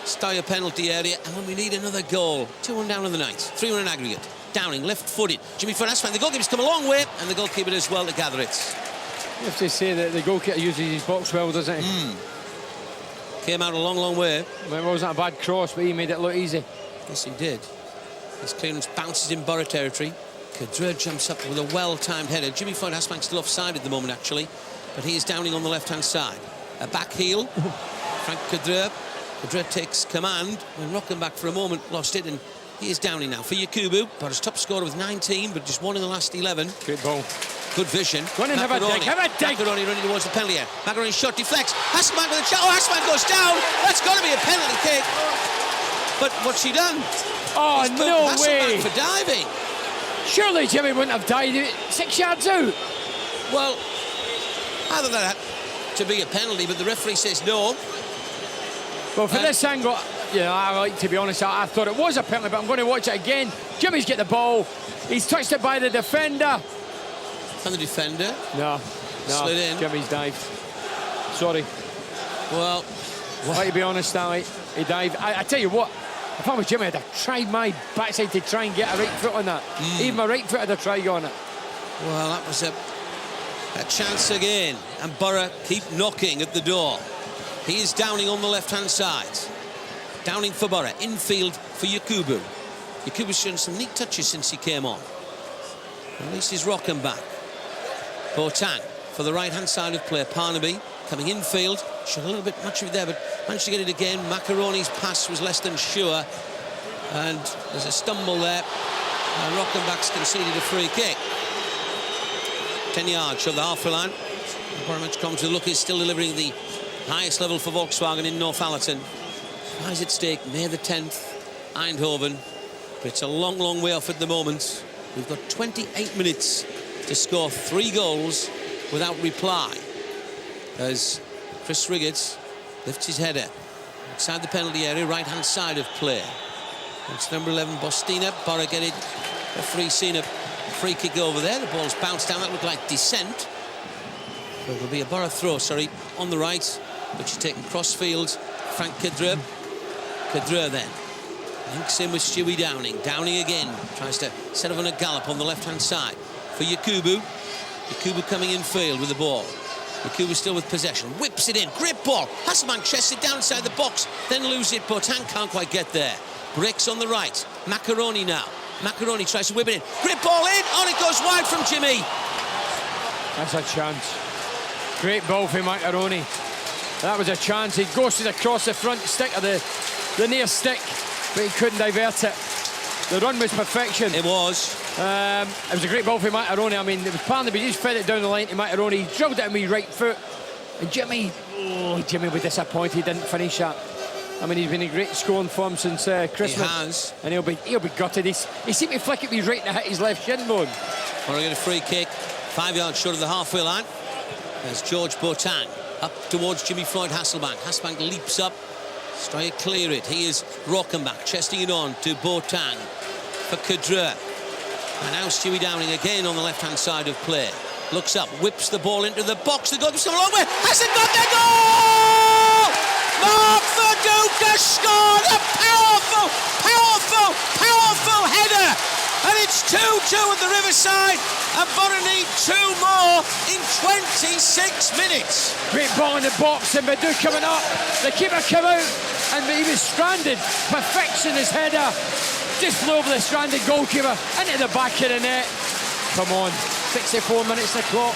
Steaua penalty area, and when we need another goal. 2-1 down on the night. 3-1 in aggregate. Downing, left-footed. Jimmy Floyd. The goalkeeper's come a long way, and the goalkeeper does well to gather it. You have to say that the goalkeeper uses his box well, doesn't he? Came out a long way. Well, it wasn't a bad cross, but he made it look easy. Yes, he did. His clearance bounces in Boro territory. Kadre jumps up with a well-timed header. Jimmy Floyd Hasselbank still offside at the moment, actually. But he is Downing on the left-hand side. A back heel. Frank Kadre. Kadre takes command. When Rockenbach for a moment lost it, and he is Downing now for Yakubu. Boro's top scorer with 19, but just 1 in the last 11. Great ball. Good vision. Go on and have a dig. Macaroni running towards the penalty area. Macaroni's shot deflects. Hasselbank with a shot. Oh, Hasselbank goes down. That's got to be a penalty kick. But what's he done? Oh, He's put no Hasselbank way. for diving. Surely Jimmy wouldn't have dived 6 yards out. Well, either that to be a penalty, but the referee says no. Well, for this angle, to be honest, I thought it was a penalty, but I'm going to watch it again. Jimmy's get the ball. He's touched it by the defender. And the defender? No. Slid in. Jimmy's dived. Sorry. Well, to be honest, Ali, he dived. I tell you what, if I was Jimmy, I'd have tried my backside to try and get a right foot on that. Even my right foot, I'd have tried on it. Well, that was a chance again. And Boro keep knocking at the door. He is Downing on the left-hand side. Downing for Boro. Infield for Yakubu. Yakubu's shown some neat touches since he came on. At least he's rocking back. Boateng for the right-hand side of play. Parnaby coming infield. Showed a little bit much of it there, but managed to get it again. Macaroni's pass was less than sure. And there's a stumble there. And Rockenbach's conceded a free kick. 10 yards, showed the halfway line. Very much come to look, is still delivering the highest level for Volkswagen in Northallerton. Prize at stake, May the 10th, Eindhoven. But it's a long, long way off at the moment. We've got 28 minutes to score 3 goals without reply. As Chris Riggett lifts his header outside the penalty area, right-hand side of play. It's number 11, Bostina. Boro get it. Referee seen a free kick over there. The ball's bounced down. That looked like descent. But there'll be a Boro throw, on the right, which is taken cross-field. Frank Kedra. Kedra then links in with Stewie Downing. Downing again tries to set up on a gallop on the left-hand side for Yakubu. Yakubu coming in field with the ball. Yakubu still with possession. Whips it in. Grip ball. Hasselbank chests it down inside the box. Then loses it. Boateng can't quite get there. Breaks on the right. Macaroni now. Macaroni tries to whip it in. Grip ball in. On it goes wide from Jimmy. That's a chance. Great ball for Macaroni. That was a chance. He ghosted across the front stick of the near stick, but he couldn't divert it. The run was perfection. It was. It was a great ball for Macaroni. I mean, it was Parnaby, he just fed it down the line to Macaroni. He drilled it in with his right foot. And Jimmy was disappointed he didn't finish that. I mean, he's been in great scoring form since Christmas. He has. And he'll be gutted. He seemed to flick it with his right to hit his left shin bone. Boro get a free kick, 5 yards short of the halfway line. There's George Boateng up towards Jimmy Floyd Hasselbank. Hasselbank leaps up, try to clear it. He is Rockenbach, chesting it on to Boateng for Kedra. And now Stewie Downing again on the left-hand side of play. Looks up, whips the ball into the box. The goalkeeper's come a long way. Hasn't got the goal! Mark Viduka scored a powerful, powerful, powerful header. And it's 2-2 at the Riverside. And Boro need 2 more in 26 minutes. Great ball in the box, and Viduka coming up. The keeper came out, and he was stranded. Perfection his header. Just flew over the stranded goalkeeper into the back of the net. Come on, 64 minutes the clock.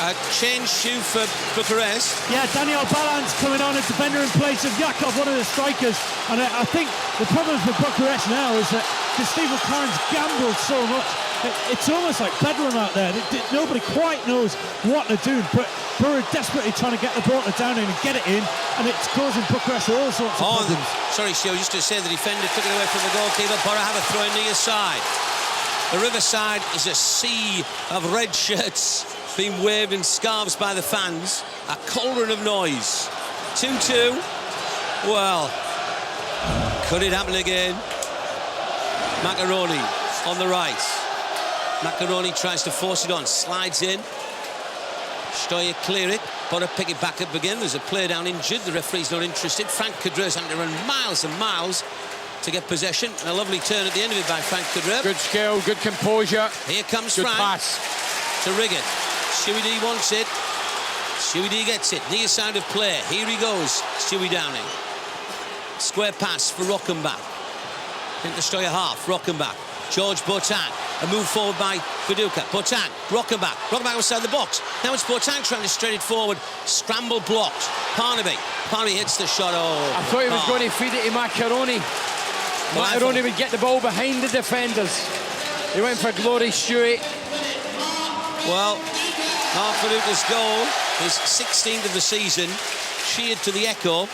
A change shoe for Bucharest. Yeah, Daniel Balan's coming on as defender in place of Yakov, one of the strikers. And I think the problem for Bucharest now is that Steve McLaren's gambled so much. It's almost like bedlam out there. Nobody quite knows what they're doing. But Boro desperately trying to get the ball to Downing and get it in, and it's causing Bucharest all sorts of problems. Sorry, Stu, just to say the defender took it away from the goalkeeper. Boro have a throw in near side. The Riverside is a sea of red shirts being waved in scarves by the fans. A cauldron of noise. 2-2. Well, could it happen again? Macaroni on the right. Macaroni tries to force it on, slides in. Steaua clear it. Boro pick it back up again. There's a player down injured. The referee's not interested. Frank Kedre's having to run miles and miles to get possession. And a lovely turn at the end of it by Frank Kedre. Good skill, good composure. Here comes good Frank. Pass. To Riggett. Stewie D wants it. Stewie D gets it. Near side of play. Here he goes. Stewie Downing. Square pass for Rockenbach. Into Steaua half. Rockenbach. George Boateng. A move forward by Viduka. Boateng. Rockenbach. Rockenbach outside the box. Now it's Boateng trying to straight it forward. Scramble blocked. Parnaby. Parnaby hits the shot. Oh, I thought he was going to feed it to Macaroni. Macaroni would get the ball behind the defenders. He went for Glory Stewart. Well, Mark Viduka's goal, his 16th of the season, cheered to the echo.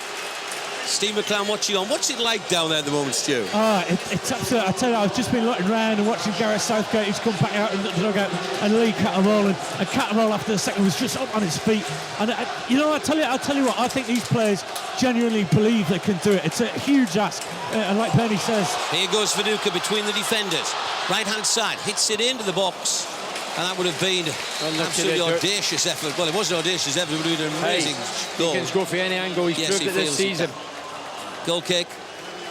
Steve McClown watching on. What's it like down there at the moment, Stu? It's absolute. I tell you, I've just been looking around and watching Gareth Southgate, who's come back out in the dugout, and Lee Cattermole, and Cattermole after the second was just up on his feet. And you know, I'll tell you what, I think these players genuinely believe they can do it. It's a huge ask, and like Benny says, here goes Viduka between the defenders. Right-hand side, hits it into the box. And that would have been an absolutely audacious effort. Well, it wasn't audacious effort, it would have been an amazing goal. He can go for any angle. He's proved it this season. Goal kick.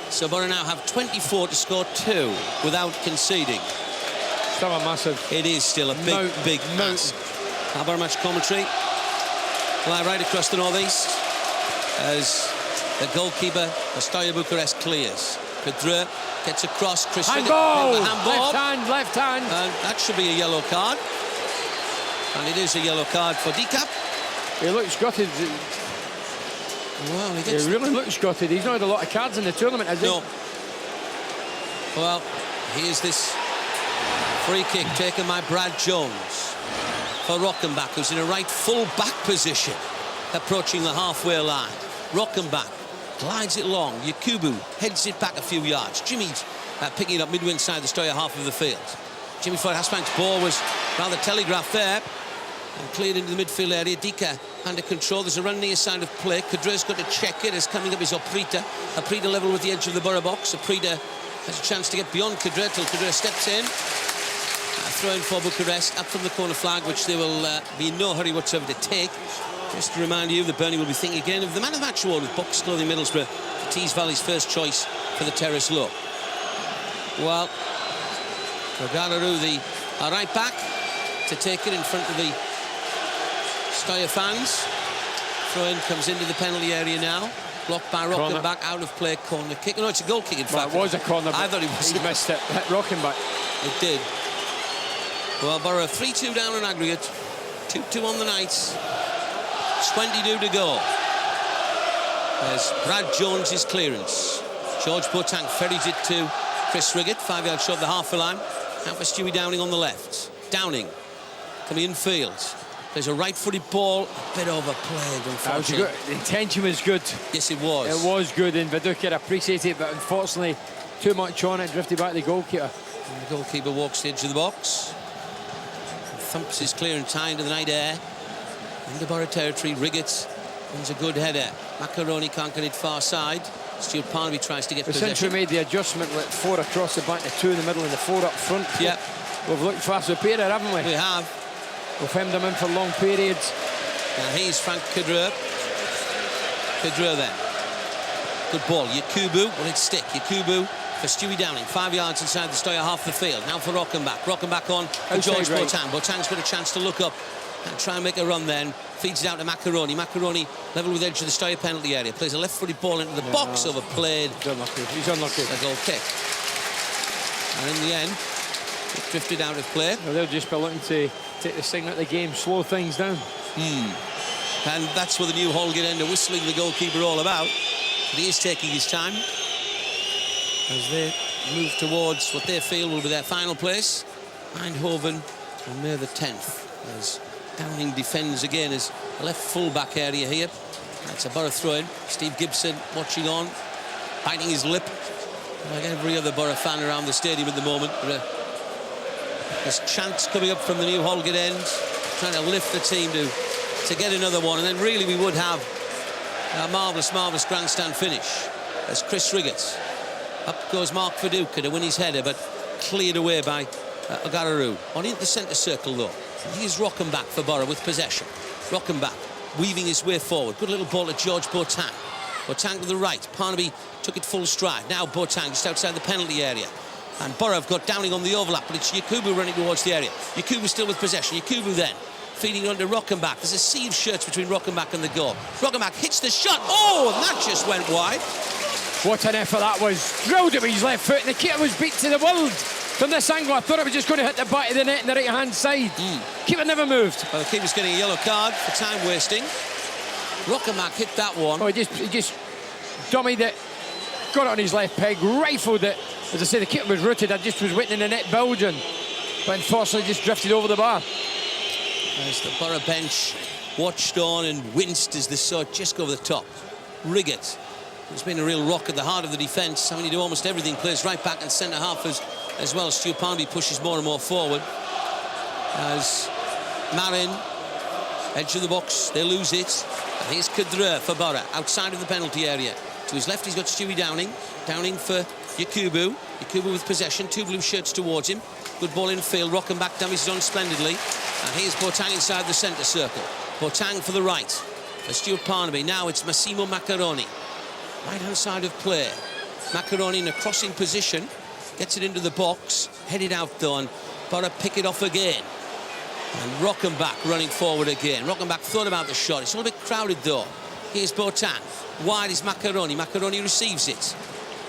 So Boro now have 24 to score 2 without conceding. Still a massive. It is still a big mass. Boro match commentary. Fly right across the northeast as the goalkeeper of Steaua Bucharest clears. Pedro gets across. Chris handball! Left hand. And that should be a yellow card. And it is a yellow card for Decap. He looks gutted. Well, he really looks gutted. He's not had a lot of cards in the tournament, has he? No. Well, here's this free kick taken by Brad Jones for Rockenbach, who's in a right full-back position, approaching the halfway line. Rockenbach glides it long. Yakubu heads it back a few yards. Jimmy's picking it up midway inside the Steaua half of the field. Jimmy Floyd Hasbank's ball was rather telegraphed there and cleared into the midfield area. Dika under control. There's a run near side of play. Kadre's got to check it as coming up is Oprita. Oprita level with the edge of the Boro box. Oprita has a chance to get beyond Kadre till Kadre steps in. Throw in for Bucharest up from the corner flag, which they will be in no hurry whatsoever to take. Just to remind you that Bernie will be thinking again of the man of the match award with Box Clothing Middlesbrough, Tees Valley's first choice for the terrace look. Well, Ogararu, the right back, to take it in front of the Steaua fans. Throw-in comes into the penalty area now. Blocked by Rockenbach, out of play, corner kick. No, it's a goal kick, in fact. It was a corner. I thought he missed it. Hit Rockenbach. It did. Well, Boro 3-2 down on aggregate. 2-2 on the night. 22 to go. There's Brad Jones's clearance. George Boateng ferries it to Chris Riggett, 5 yards short of the halfway line. Out for Stewie Downing on the left. Downing coming in field. There's a right-footed ball, a bit overplayed, unfortunately. The intention was good. Yes, it was. It was good, and Viduka appreciated it, but unfortunately, too much on it, drifted back to the goalkeeper. And the goalkeeper walks the edge of the box. Thumps his clearance high into the night air. Into Boro territory, Riggett wins a good header. Macaroni can't get it far side. Stuart Parnaby tries to get possession. Since we made the adjustment with 4 across the back to 2 in the middle and the 4 up front, yep, we've looked far superior, haven't we? We have. We've hemmed them in for long periods. And here's Frank Kadre. Kadre then. Good ball. Yakubu, will it stick? Yakubu for Stewie Downing, 5 yards inside the Steaua half the field. Now for Rockenbach. Rockenbach on for George Boateng. Boateng's got a chance to look up and try and make a run then. Feeds it out to Macaroni. Macaroni level with the edge of the Steaua penalty area. Plays a left-footed ball into the box, overplayed. He's unlucky. He's unlucky. A goal kick. And in the end, it drifted out of play. Well, they'll just be looking to take this thing out of the game, slow things down. And that's what the new Holgate end are whistling the goalkeeper all about. But he is taking his time as they move towards what they feel will be their final place. Eindhoven on May the 10th. As Downing defends again as a left full-back area here. That's a Boro throw-in. Steve Gibson watching on, biting his lip, like every other Boro fan around the stadium at the moment. There's chants coming up from the new Holgate end, trying to lift the team to get another one, and then really we would have a marvellous grandstand finish as Chris Riggett. Up goes Mark Viduka to win his header, but cleared away by Ogararu. On into the centre circle though. Here's Rockenbach for Boro with possession. Rockenbach weaving his way forward. Good little ball to George Boateng. Boateng to the right. Parnaby took it full stride. Now Boateng just outside the penalty area. And Boro have got Downing on the overlap, but it's Yakubu running towards the area. Yakubu still with possession. Yakubu then feeding under Rockenbach. There's a sea of shirts between Rockenbach and the goal. Rockenbach hits the shot. Oh, and that just went wide. What an effort that was. Drilled it with his left foot, and the keeper was beat to the world. From this angle, I thought it was just going to hit the back of the net on the right-hand side. Keeper never moved. Well, the keeper's getting a yellow card for time wasting. Rockenbach hit that one. Oh, he just dummied it, got it on his left peg, rifled it. As I say, the keeper was rooted. I just was waiting in the net bulging, but unfortunately just drifted over the bar. As the Boro bench watched on and winced as they saw it just go over the top. Riggett He's been a real rock at the heart of the defence, having to do almost everything. Plays right back and centre half as well. Steaua Bucharest pushes more and more forward. As Marin, edge of the box, they lose it. And here's Kadra for Boro, outside of the penalty area. To his left, he's got Stewie Downing. Downing for Yakubu. Yakubu with possession, 2 blue shirts towards him. Good ball in field, Rockenbach dummies it on splendidly. And here's Boateng inside the centre circle. Boateng for the right. For Steaua Bucharest. Now it's Massimo Maccaroni. Right-hand side of play. Maccaroni in a crossing position. Gets it into the box. Headed out though, and Boro pick it off again. And Rockenbach running forward again. Rockenbach thought about the shot. It's a little bit crowded though. Here's Boateng. Wide is Maccaroni. Maccaroni receives it.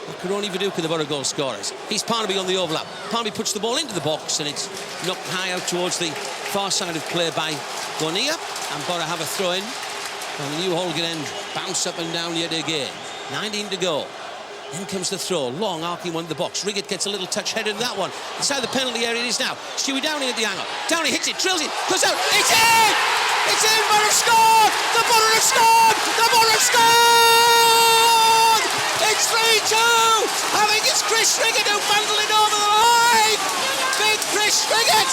Maccaroni Viduka, the Boro goal scorers. He's Parnaby on the overlap. Parnaby puts the ball into the box and it's knocked high out towards the far side of play by Gonia. And Boro have a throw in. And the new Holger end bounce up and down yet again. 19 to go. In comes the throw. Long, arcing one in the box. Riggett gets a little touch headed in that one. Inside the penalty area it is now. Stewie Downing at the angle. Downing hits it, drills it, goes out. It's in! It's in! Boro scored! The Boro have scored! The Boro have scored! It's 3-2! I think it's Chris Riggett who bundled it over the line! Big Chris Riggett!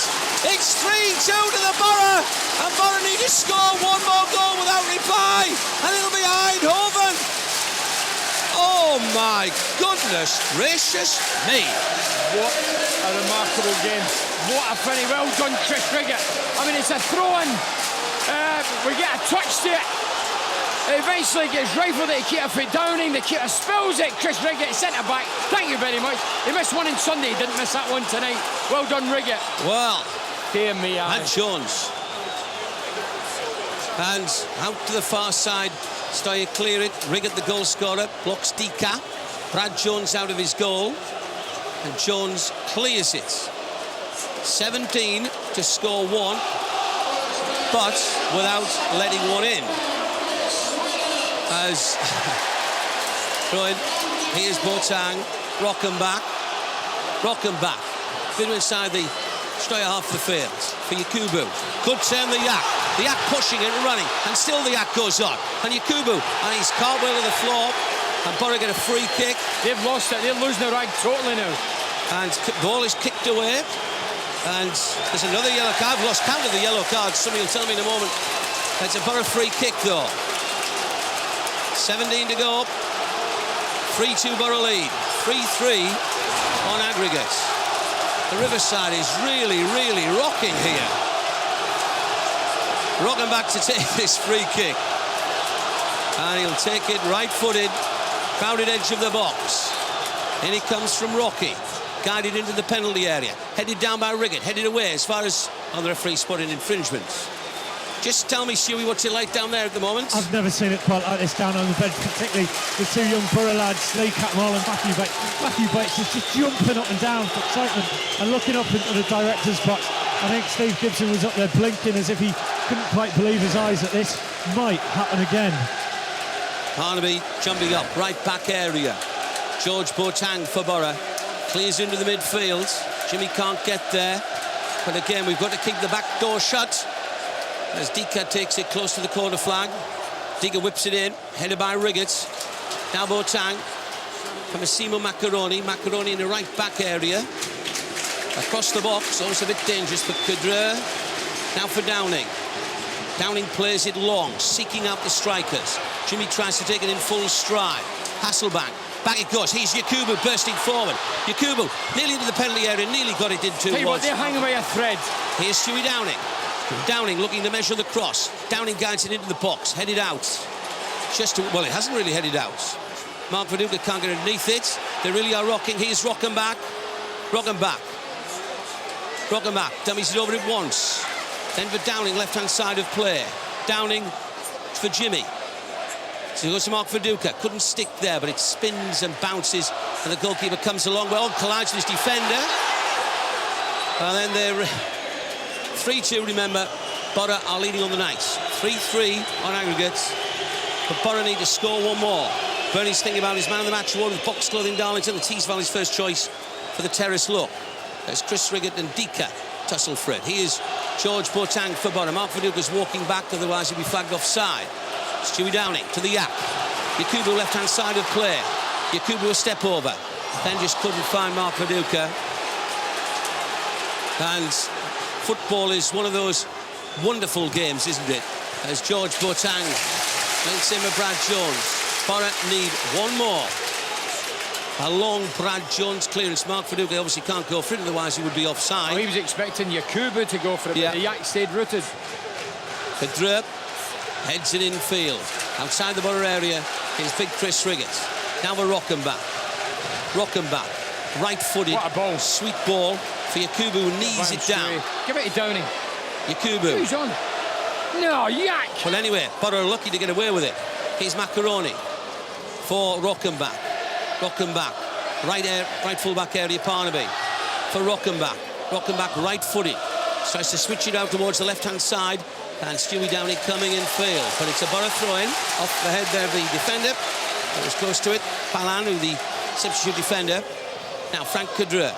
It's 3-2 to the Boro! And Boro need to score one more goal without reply! And it'll be Eindhoven! Oh my goodness gracious me! What a remarkable game. What a finish. Well done, Chris Riggett. I mean, it's a throw-in. We get a touch to it. Eventually gets rifled at the keeper for Downing. The keeper spills it. Chris Riggett, centre-back. Thank you very much. He missed one on Sunday. He didn't miss that one tonight. Well done, Riggett. Well, dear me, and Jones. And out to the far side. Steaua clear it. Riggett, the goal scorer, blocks Dika. Brad Jones out of his goal. And Jones clears it. 17 to score one, but without letting one in. As Freud, here's Boateng, Rockenbach. Bit inside the Steaua half the field for Yakubu. Good turn the Yak. The Yak pushing it and running, and still the Yak goes on. And Yakubu, and he's cartwheel to the floor, and Boro get a free kick. They've lost it. They're losing the rag totally now. And the ball is kicked away. And there's another yellow card. I've lost count of the yellow cards. Somebody will tell me in a moment. It's a Boro free kick though. 17 to go. 3-2 Boro lead. 3-3 on aggregate. The Riverside is really, really rocking here. Rocking back to take this free kick. And he'll take it right-footed. Crowded edge of the box. In it comes from Rocky. Guided into the penalty area. Headed down by Riggett. Headed away as far as... Oh, the referee spotted infringements. Just tell me, Stewie, what's it like down there at the moment? I've never seen it quite like this down on the bench, particularly the 2 young Boro lads, Lee Catmull and Matthew Bates. Matthew Bates is just jumping up and down for excitement and looking up into the director's box. I think Steve Gibson was up there blinking as if he couldn't quite believe his eyes that this might happen again. Parnaby jumping up, right back area. George Boateng for Boro. Clears into the midfield. Jimmy can't get there. But again, we've got to keep the back door shut. As Dika takes it close to the corner flag. Dika whips it in, headed by Riggett. Now Boateng. From Massimo Maccaroni. Maccaroni in the right back area. Across the box, always a bit dangerous for Kadra. Now for Downing. Downing plays it long, seeking out the strikers. Jimmy tries to take it in full stride. Hasselbank. Back it goes. Here's Yakubu bursting forward. Yakubu nearly into the penalty area, nearly got it into Hey, what, they're hanging by a thread. Here's Stewie Downing. Downing looking to measure the cross. Downing guides it into the box, headed out. Just to, well, it hasn't really headed out. Mark Viduka can't get underneath it. They really are rocking. Here's Rockenbach. Rockenbach. Dummies it over it once. Then for Downing, left-hand side of play. Downing for Jimmy. So he goes to Mark Viduka. Couldn't stick there, but it spins and bounces, and the goalkeeper comes along. Well, collides with his defender. And then they're 3-2, remember. Boro are leading on the night. 3-3 on aggregates. But Boro need to score one more. Bernie's thinking about his man of the match award with box clothing Darlington. The Tees Valley's first choice for the terrace look. There's Chris Riggett and Dika tussle for it. He is George Boateng for Boro. Mark Viduka's walking back, otherwise he'll be flagged offside. Stewie Downing to the Yak. Yakubu left-hand side of play. Yakubu a step over. Then just couldn't find Mark Viduka. And football is one of those wonderful games, isn't it? As George Boateng links in with Brad Jones. Boro need one more. A long Brad Jones clearance. Mark Viduka obviously can't go for it, otherwise he would be offside. Oh, he was expecting Yakubu to go for it, but the Yak stayed rooted. Kadrup heads it in field. Outside the Boro area is big Chris Riggett. Now we're Rockenbach. Rockenbach, right-footed. What a ball. Sweet ball for Yakubu, who knees it down. Give it to Downing. Yakubu. Who's on? No, Yak! Well, anyway, Boro are lucky to get away with it. Here's Macaroni for Rockenbach. Rockenbach, right full-back area, Parnaby for Rockenbach. Rockenbach, right-footed. Tries to switch it out towards the left-hand side. And Stewie Downey coming in field. But it's a Boro throw-in. Off the head there, the defender. That was close to it. Balan, who the substitute defender. Now Frank Kadrup.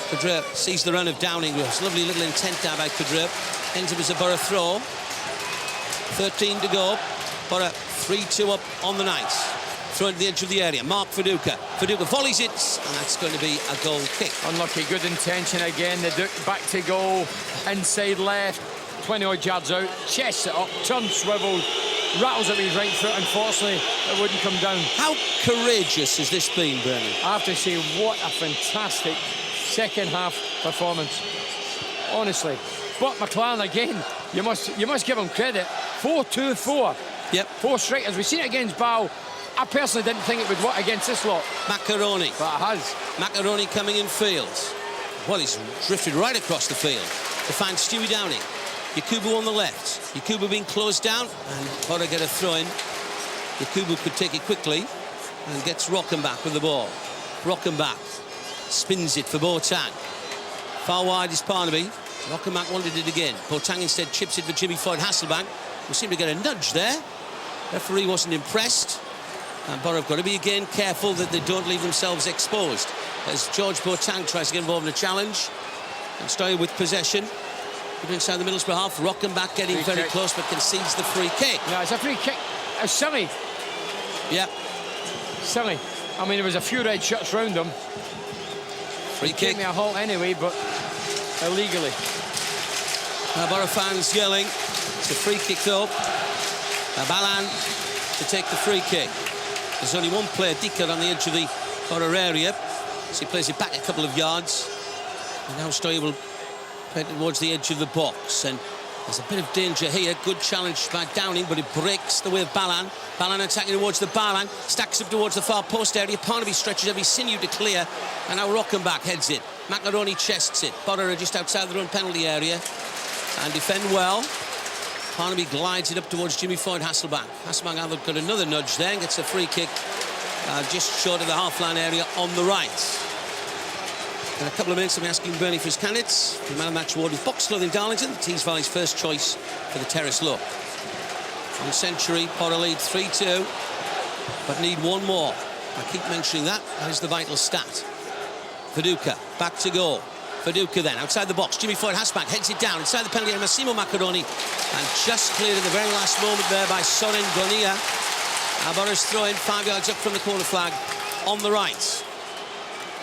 Kadrup sees the run of Downing. There's lovely little intent there by Kadrup. Ends up as a Boro throw. 13 to go. Boro 3-2 up on the night. Throw at the edge of the area. Mark Viduka. Viduka volleys it, and that's going to be a goal kick. Unlucky. Good intention again. The Duke back to goal. Inside left. 20-odd yards out. Chests it up. Turns, swivels. Rattles up his right foot. Unfortunately, it wouldn't come down. How courageous has this been, Bernard? I have to say, what a fantastic second-half performance. Honestly. But McLaren, again, you must give him credit. 4-2-4. Yep. 4 strikers. We've seen it against Bow. I personally didn't think it would work against this lot. Macaroni. But it has. Macaroni coming in field. Well, he's drifted right across the field to find Stewie Downey. Yakubu on the left. Yakubu being closed down, and Boro get a throw-in. Yakubu could take it quickly and gets Rockenbach with the ball. Rockenbach spins it for Boateng. Far wide is Parnaby. Rockenbach wanted it again. Boateng instead chips it for Jimmy Floyd Hasselbank. We seem to get a nudge there. Referee wasn't impressed. And Boro have got to be again careful that they don't leave themselves exposed. As George Boateng tries to get involved in a challenge. And Steaua with possession. Put inside the Middlesbrough half. Rockenbach getting Free very kick. close, but concedes the free kick. No, it's a free kick. It's silly. Yeah. Silly. I mean, there was a few red shirts round them. Free Gave kick. me a halt anyway, but illegally. Now Boro fans yelling. It's a free kick though. Balan to take the free kick. There's only one player, Dicker, on the edge of the Boro area. So he plays it back a couple of yards. And now Steaua will play it towards the edge of the box. And there's a bit of danger here. Good challenge by Downing, but it breaks the way of Balan. Balan attacking towards the byline. Stacks up towards the far post area. Parnaby stretches every sinew to clear. And now Rockenbach heads it. Macaroni chests it. Boro are just outside their own penalty area. And defend well. Parnaby glides it up towards Jimmy Floyd Hasselbank. Hasselbank got another nudge there and gets a free kick just short of the half-line area on the right. In a couple of minutes, I'm asking Bernie for his candidates. The man of the match award with Box Clothing Darlington, the Tees Valley's first choice for the terrace look. On century, Boro lead 3-2, but need one more. I keep mentioning that. That is the vital stat. Viduka, back to goal. Viduka then, outside the box. Jimmy Floyd Hasselbank heads it down. Inside the penalty area, Massimo Macaroni. And just cleared at the very last moment there by Sorin Gonia. Boro's throw-in 5 yards up from the corner flag on the right.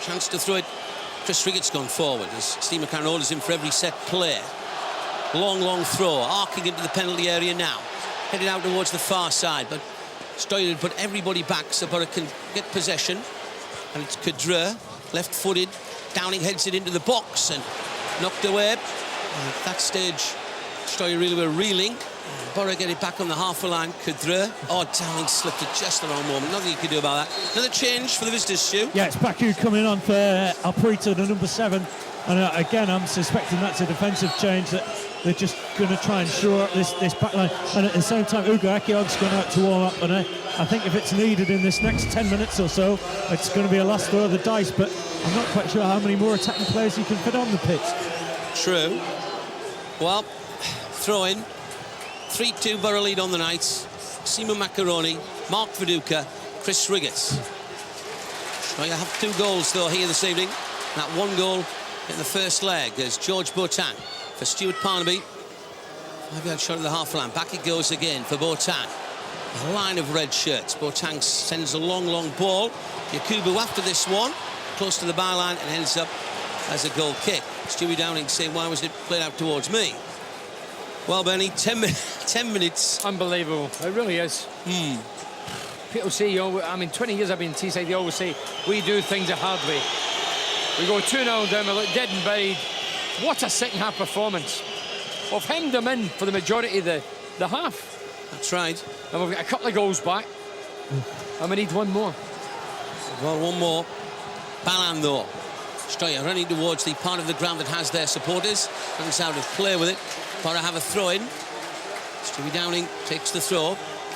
Chance to throw it. Chris Riggett's gone forward as Steve McCann orders him for every set play. Long throw, arcing into the penalty area now. Headed out towards the far side, but Steaua to put everybody back so Boro can get possession. And it's Kadrup, left-footed. Downing heads it into the box and knocked away. And at that stage, Steaua really were reeling. Boro get it back on the half-a-line. Kadrup. Oh, Downing slipped at just the wrong moment. Nothing you could do about that. Another change for the visitors, Stu. Yeah, it's Baku coming on for Alprita, the number 7. And again, I'm suspecting that's a defensive change, that they're just going to try and shore up this back line. And at the same time, Ugo Akiog's gone out to warm up. And I think if it's needed in this next 10 minutes or so, it's going to be a last throw of the dice. But I'm not quite sure how many more attacking players you can fit on the pitch. True. Well, throw in. 3-2 Boro lead on the night. Simo Macaroni, Mark Viduka, Chris Riggett. Well, you have 2 goals though here this evening. That 1 goal in the first leg as George Boateng for Stuart Parnaby. 5-yard shot of the half-line. Back it goes again for Boateng. a line of red shirts. Boateng sends a long, long ball. Yakubu after this one, close to the byline, and ends up as a goal kick. Stewie Downing saying, why was it played out towards me? Well, Benny, 10 minutes. Unbelievable. It really is. People say, you know, I mean, 20 years I've been Teesside, they always say, we do things the hard way. We go 2-0 down, we look dead and buried. What a second half performance. We've hemmed them in for the majority of the half. That's right. And we've got a couple of goals back. And we need one more. Well, one more. Balan, though. Steaua running towards the part of the ground that has their supporters. Runs out of play with it. Boro have a throw-in. Stewie Downing takes the throw.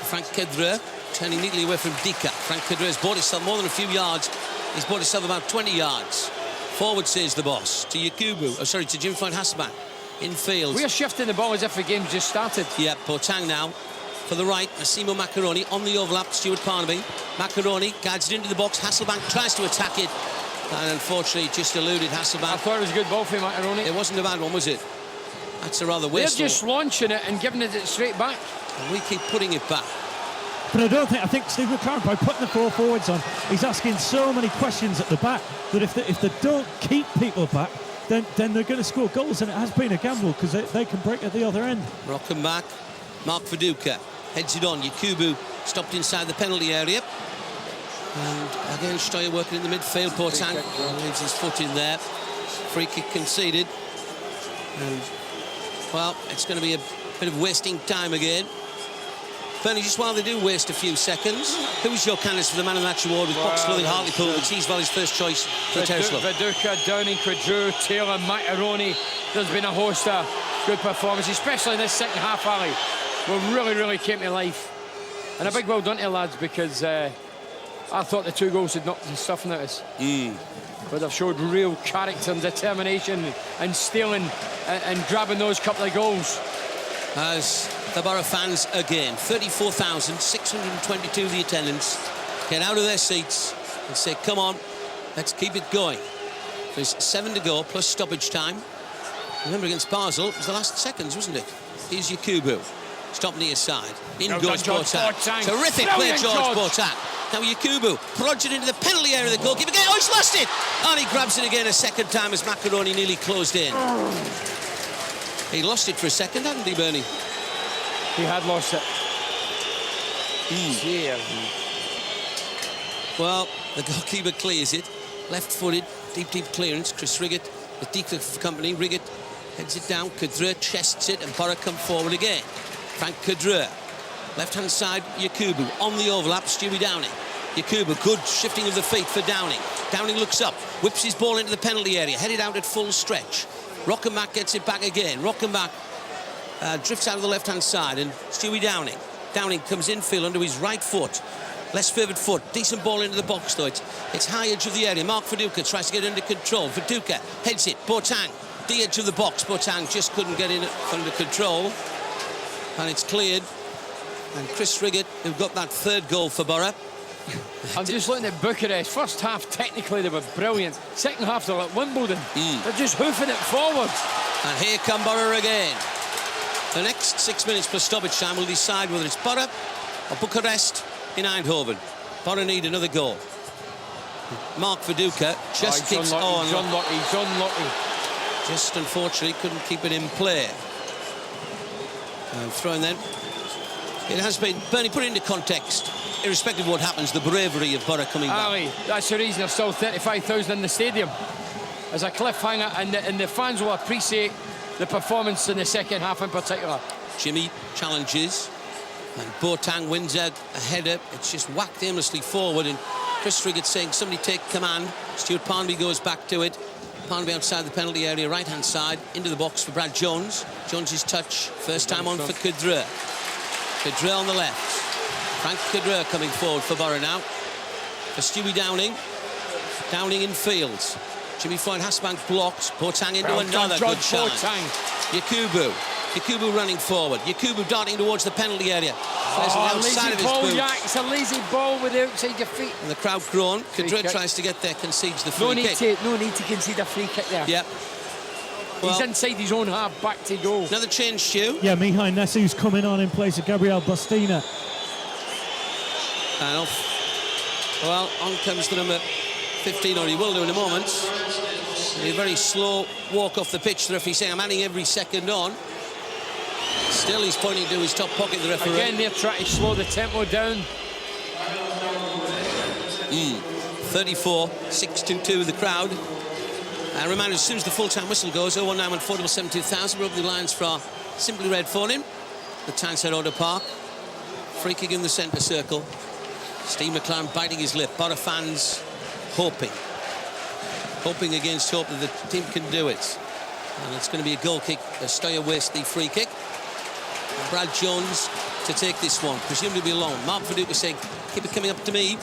Frank Kedra turning neatly away from Dika. Frank Kedra has bought himself more than a few yards. He's bought himself about 20 yards. Forward, says the boss, to Yakubu. Oh, sorry, to Jim Floyd Hasselbank. Infield. We are shifting the ball as if the game's just started. Yeah, Boateng now. For the right, Massimo Macaroni on the overlap, Stuart Parnaby. Macaroni guides it into the box. Hasselbank tries to attack it. And unfortunately, just eluded Hasselbank. I thought it was a good ball for Macaroni. It wasn't a bad one, was it? That's a rather wasteful. They're just launching it and giving it straight back. And we keep putting it back. But I think Steve McLaren, by putting the 4 forwards on, he's asking so many questions at the back that if they don't keep people back, then they're going to score goals, and it has been a gamble because they can break at the other end. Rocking back, Mark Viduka heads it on. Yakubu stopped inside the penalty area. And again, Steaua working in the midfield. Boateng leaves his foot in there. Free kick conceded. And, well, it's going to be a bit of wasting time again. Bernie, just while they do waste a few seconds, who's your candidates for the Man of the Match award with Box Clothing Hartlepool, the Tees Valley's first choice for the Terrace Club? Viduka, Downing, Quadru, Taylor, Macaroni. There's been a host of good performances, especially in this second half, Ali. We really came to life. And a big well done to the lads, because I thought the 2 goals had knocked the stuffing out of us. But they've showed real character and determination and stealing and grabbing those couple of goals. As the Boro fans again, 34,622 the attendance, get out of their seats and say, come on, let's keep it going. There's 7 to go, plus stoppage time. Remember, against Basel, it was the last seconds, wasn't it? Here's Yakubu. Stop near side. In goes Boateng. Terrific play, George Boateng. Now Yakubu prods it into the penalty area of the goalkeeper. Oh, he's lost it! And he grabs it again a second time as Macaroni nearly closed in. He lost it for a second, hadn't he, Bernie? He had lost it. Yeah. Well, the goalkeeper clears it. Left-footed, deep clearance. Chris Riggett, the Deacliff company. Riggett heads it down. Kedra chests it, and Boro come forward again. Frank Kedra. Left-hand side, Yakubu. On the overlap, Stewie Downing. Yakubu, good shifting of the feet for Downing. Downing looks up, whips his ball into the penalty area, headed out at full stretch. Rockenbach gets it back again. Rockenbach drifts out of the left-hand side, and Stewie Downing. Downing comes infield under his right foot. Less favoured foot. Decent ball into the box, though. It's high edge of the area. Mark Viduka tries to get under control. Viduka heads it. Boateng, the edge of the box. Boateng just couldn't get in under control. And it's cleared. And Chris Riggett, who got that 3rd goal for Boro. I'm just looking at Bucharest. First half, technically, they were brilliant. Second half, they're like Wimbledon. They're just hoofing it forward. And here come Boro again. The next 6 minutes plus stoppage time will decide whether it's Boro or Bucharest in Eindhoven. Boro need another goal. Mark Viduka just kicks on. He's unlucky. Just unfortunately couldn't keep it in play. And throwing then. It has been, Bernie, put it into context. Irrespective of what happens, the bravery of Boro coming back. Ali, that's the reason there's still 35,000 in the stadium. As a cliffhanger, and the fans will appreciate the performance in the second half in particular. Jimmy challenges, and Boateng wins a header. It's just whacked aimlessly forward, and Chris Riggett saying, somebody take command. Stuart Parnaby goes back to it. Parnaby outside the penalty area, right-hand side, into the box for Brad Jones. Jones's touch, first time on for Kedra. Kedra on the left. Frank Kedra coming forward for Boro now. For Stewie Downing. Downing in field. Jimmy Floyd Hasselbank blocked. Boateng into another good shot. Yakubu running forward. Yakubu darting towards the penalty area. Outside of his boot. It's a lazy ball with the outside your feet. And the crowd groan. Kedra tries to get there, concedes the free kick. No need to concede a free kick there. Yep. Well, he's inside his own half, back to goal. Another change, Stu. Yeah, Mihai Nesu's coming on in place of Gabriel Bastina. And off. Well, on comes the number 15, or he will do in a moment. It'll be a very slow walk off the pitch. The referee saying, I'm adding every second on. Still, he's pointing to his top pocket, the referee. Again, they're trying to slow the tempo down. 34, 6-2-2 the crowd. Reminder, as soon as the full-time whistle goes, 01914772000, we're opening the lines for Simply Red phone in. The Tyneside Order Park. Free kick in the centre circle. Steve McLaren biting his lip. Boro fans hoping against hope that the team can do it. And it's going to be a goal kick as Steaua waste the free kick. And Brad Jones to take this one, presumably alone. Mark Verduke is saying, keep it coming up to me.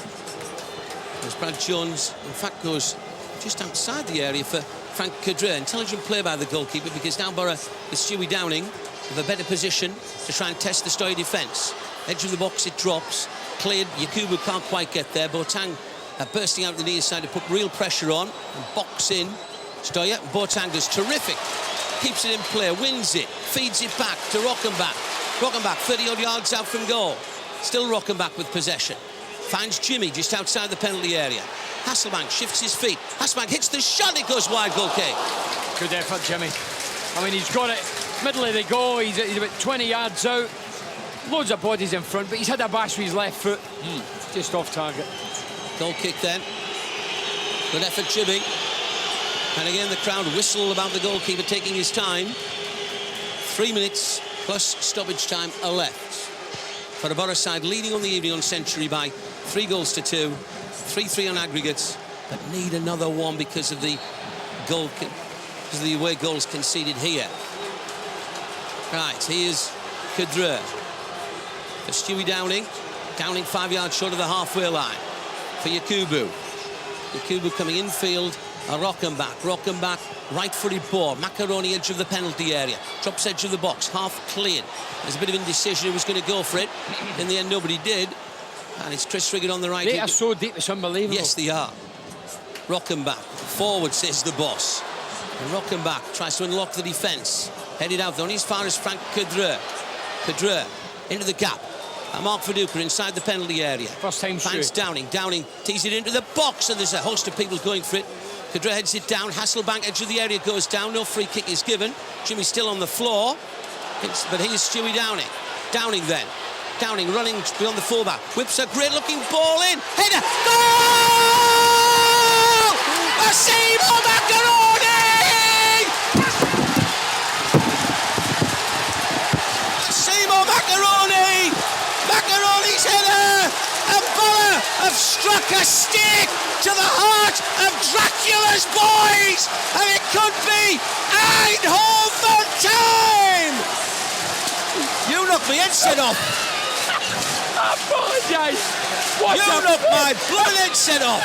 As Brad Jones, in fact, goes just outside the area for Frank Cadre. Intelligent play by the goalkeeper, because now Boro with Stewie Downing with a better position to try and test the Steaua defence. Edge of the box, it drops. Cleared. Yakubu can't quite get there. Boateng bursting out the near side to put real pressure on and box in Steaua. Boateng does terrific. Keeps it in play, wins it, feeds it back to Rockenbach. Rockenbach 30-odd yards out from goal. Still Rockenbach with possession. Finds Jimmy just outside the penalty area. Hasselbank shifts his feet. Hasselbank hits the shot, it goes wide, goal kick. Good effort, Jimmy. I mean, he's got it middle of the goal. He's about 20 yards out. Loads of bodies in front, but he's had a bash with his left foot. Just off target. Goal kick then. Good effort, Jimmy. And again, the crowd whistle about the goalkeeper taking his time. 3 minutes plus stoppage time left. For the Boro side leading on the evening on Century by 3-2, 3-3 on aggregates, but need another one because of the goal, because of the away goals conceded here. Right, here's Cadre. For Stewie Downing. Downing 5 yards short of the halfway line. For Yakubu. Yakubu coming infield. Rockenbach. Rockenbach, right footed ball. Macaroni edge of the penalty area. Drops edge of the box. Half cleared. There's a bit of indecision who was going to go for it. In the end, nobody did. And it's Chris Riggett on the right. They are so deep, it's unbelievable. Yes, they are. Rockenbach. Forward, says the boss. And Rockenbach tries to unlock the defence. Headed out, only as far as Frank Cadre. Cadre into the gap. Mark Verduke inside the penalty area. First time finds Downing. Downing tees it into the box, and there's a host of people going for it. Cadre heads it down. Hasselbank, edge of the area, goes down. No free kick is given. Jimmy's still on the floor. But here's Stewie Downing. Downing then. Downing running beyond the fullback. Whips a great-looking ball in. Header. Goal! Massimo Macaroni! Massimo Macaroni! Macaroni's header! And Boro have struck a stick to the heart of Dracula's boys! And it could be Eindhoven time! You knocked my headset off. I apologise. You knocked my bloody headset off.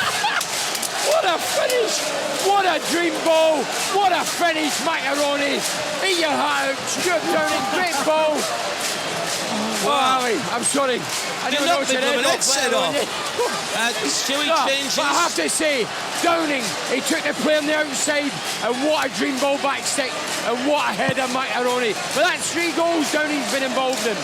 What a finish. What a dream ball. What a finish, Macaroni. Eat your heart out. Stuart Downing, great ball. Wow. I'm sorry. I You don't know knocked my bloody headset off. Stewie changes. But I have to say, Downing, he took the play on the outside, and what a dream ball back stick, and what a header, Macaroni. But that's 3 goals Downing's been involved in.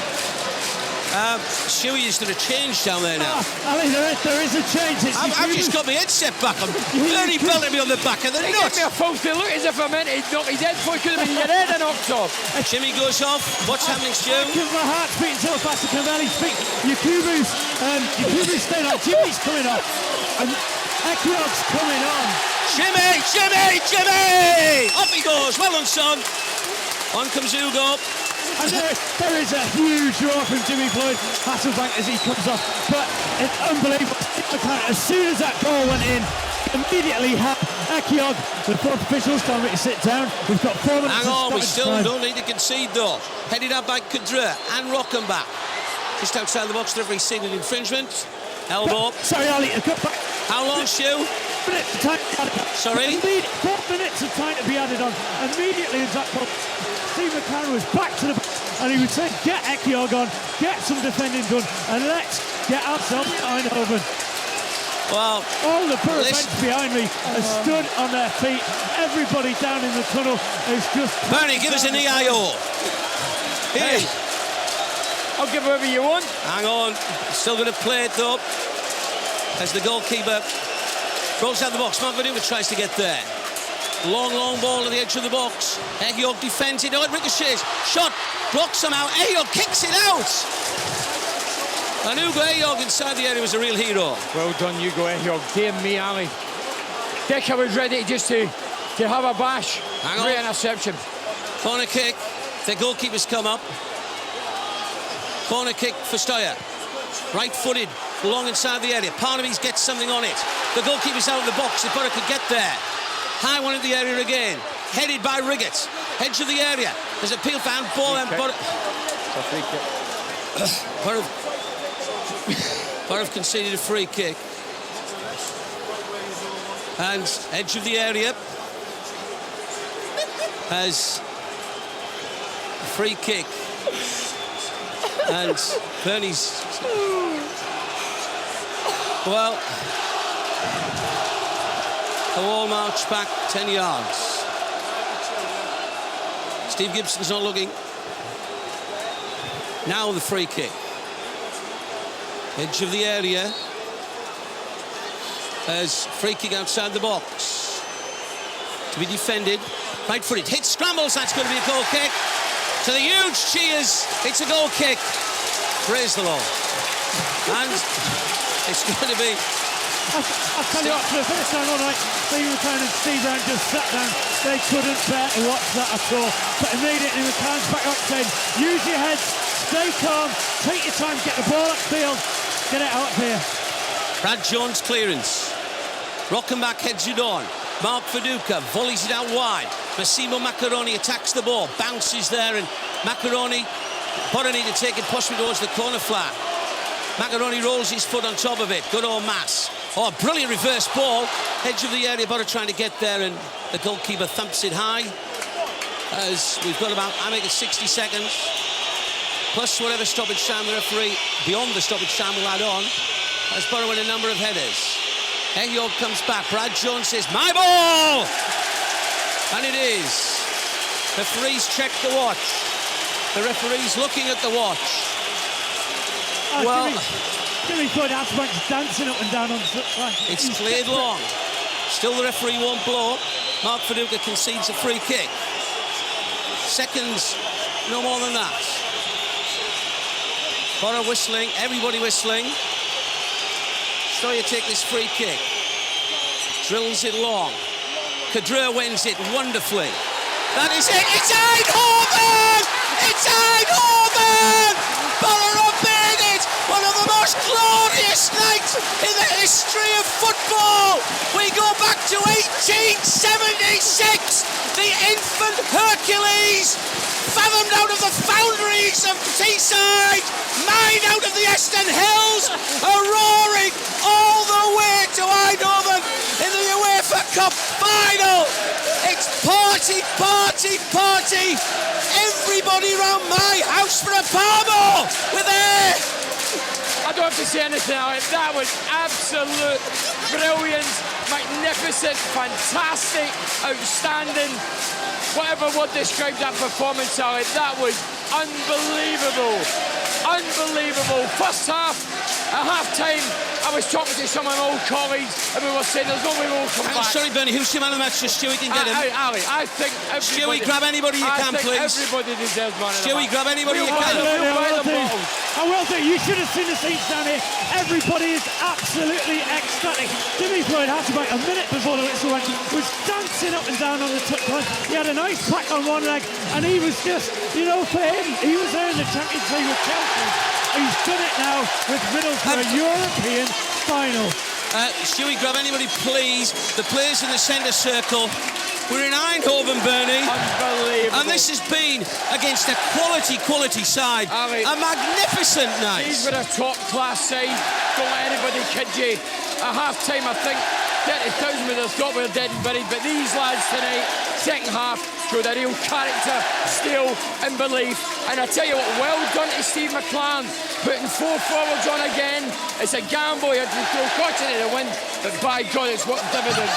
Stewie is going to change down there now. Ali, there is a change. I've just got my headset back. I'm very belting me on the back of the He nuts. gave me a false look as if I meant he'd knock his head before he could have been your head and knocked off. Jimmy goes off. What's happening, Stu? Because my heart's beating so fast I can barely speak. Yakubu's staying on. Jimmy's coming off. And Ekiog's coming on. Jimmy! Off he goes. Well done, son. On comes Hugo. And there is a huge roar from Jimmy Floyd Hasselbank as he comes off. But it's unbelievable. As soon as that goal went in, immediately had Ekiog, the 4th officials, telling me to sit down. We've got 4 minutes. Hang on, we still don't need to concede though. Headed up by Cadre and Rockenbach. Just outside the box, referee signaled infringement. Elbow. Sorry, Ali, a cut back. How long, Stu? Sorry? 4 minutes of time to be added on. Immediately as that ball, Steve McLaren was back to the back, and he would say, get Ekiog on, get some defending done, and let's get ourselves Eindhoven. Well, all the Boro bench behind me has stood on their feet. Everybody down in the tunnel is just... Bernie, give us an EIO. Here. I'll give whatever you want. Hang on. Still going to play it, though. As the goalkeeper rolls out the box. Mark Viduka tries to get there. Long ball to the edge of the box. Ehiog defends it. Oh, it ricochets. Shot. Blocked somehow. Ehiog kicks it out. And Ugo Ehiog inside the area was a real hero. Well done, Ugo Ehiog. Dear me, Ali. Decker was ready just to have a bash. Hang on. Great interception. Corner kick. The goalkeeper's come up. Corner kick for Steaua. Right-footed, long inside the area. Parnaby gets something on it. The goalkeeper's out of the box. If Boro could get there. High one in the area again. Headed by Riggett. Edge of the area. There's a peel found ball and Boro. Boro have conceded a free kick. And edge of the area has a free kick. And Bernie's... Well, the wall march back 10 yards. Steve Gibson's not looking. Now the free kick. Edge of the area. As free kick outside the box. To be defended. Right-footed. Hit, scrambles. That's going to be a goal kick. To the huge cheers. It's a goal kick. Praise the Lord. And it's going to be... I'll tell you what, for the first time all night, Steve McLaren and Steve Brown just sat down. They couldn't bear to watch that at all. But immediately McLaren's back up saying, use your heads, stay calm, take your time, get the ball upfield, get it out here. Brad Jones clearance. Rockenbach heads it on. Mark Viduka volleys it out wide. Massimo Macaroni attacks the ball, bounces there, and Macaroni, Boro need to take it possibly towards the corner flag. Macaroni rolls his foot on top of it. Good old Mass. Oh, a brilliant reverse ball. Edge of the area, Boro trying to get there, and the goalkeeper thumps it high. As we've got about, I make it 60 seconds. Plus whatever stoppage time the referee, beyond the stoppage time, will add on. As Boro win a number of headers. Ehiog comes back. Brad Jones says, my ball! And it is. The referees check the watch. The referee's looking at the watch. Oh, well, Jimmy Floyd Hasbank's dancing up and down on the line. It's cleared long. Still the referee won't blow. Mark Viduka concedes a free kick. Seconds, no more than that. Boro whistling, everybody whistling. Steaua take this free kick. Drills it long. Kadri wins it wonderfully. That is it. It's Eindhoven! It's Eindhoven! Boro made it! One of the most glorious nights in the history of football! We go back to 1876! The infant Hercules! Fathomed out of the foundries of Teesside! Mined out of the Eastern Hills! Roaring all the way to Eindhoven in the UEFA Cup final! It's party, party, party! Everybody round my house for a palmo! We're there! I don't have to say anything, Alex. That was absolute brilliant, magnificent, fantastic, outstanding. Whatever word described that performance, Alex, that was unbelievable. Unbelievable. First half, at half-time, I was talking to some of my old colleagues and we were saying there's no way we'll come back. Sorry, Bernie, who's your man of the match so Stewie can get him? Ali, I think everybody... Stewie, grab anybody you can, please. Everybody deserves man of the match. Stewie, grab anybody you can. I will do. You should have seen the seats down here. Everybody is absolutely ecstatic. Jimmy Floyd Hasselbank, a minute before the whistle went, was dancing up and down on the touchline. He had a nice pack on one leg, and he was just, you know, for him, he was there in the Champions League with Chelsea. He's done it now with Middlesbrough, a European final. Stewie, grab anybody, please. The players in the centre circle. We're in Eindhoven, Bernie. Unbelievable. And this has been against a quality side. A magnificent night. These were a top-class side. Don't let anybody kid you. At half-time, I think 30,000 would have thought we were dead and buried, but these lads tonight, second half, showed a real character, skill and belief. And I tell you what, well done to Steve McLaren, putting 4 forwards on again. It's a gamble, he had to throw caution to the wind, but by God, it's worth dividends.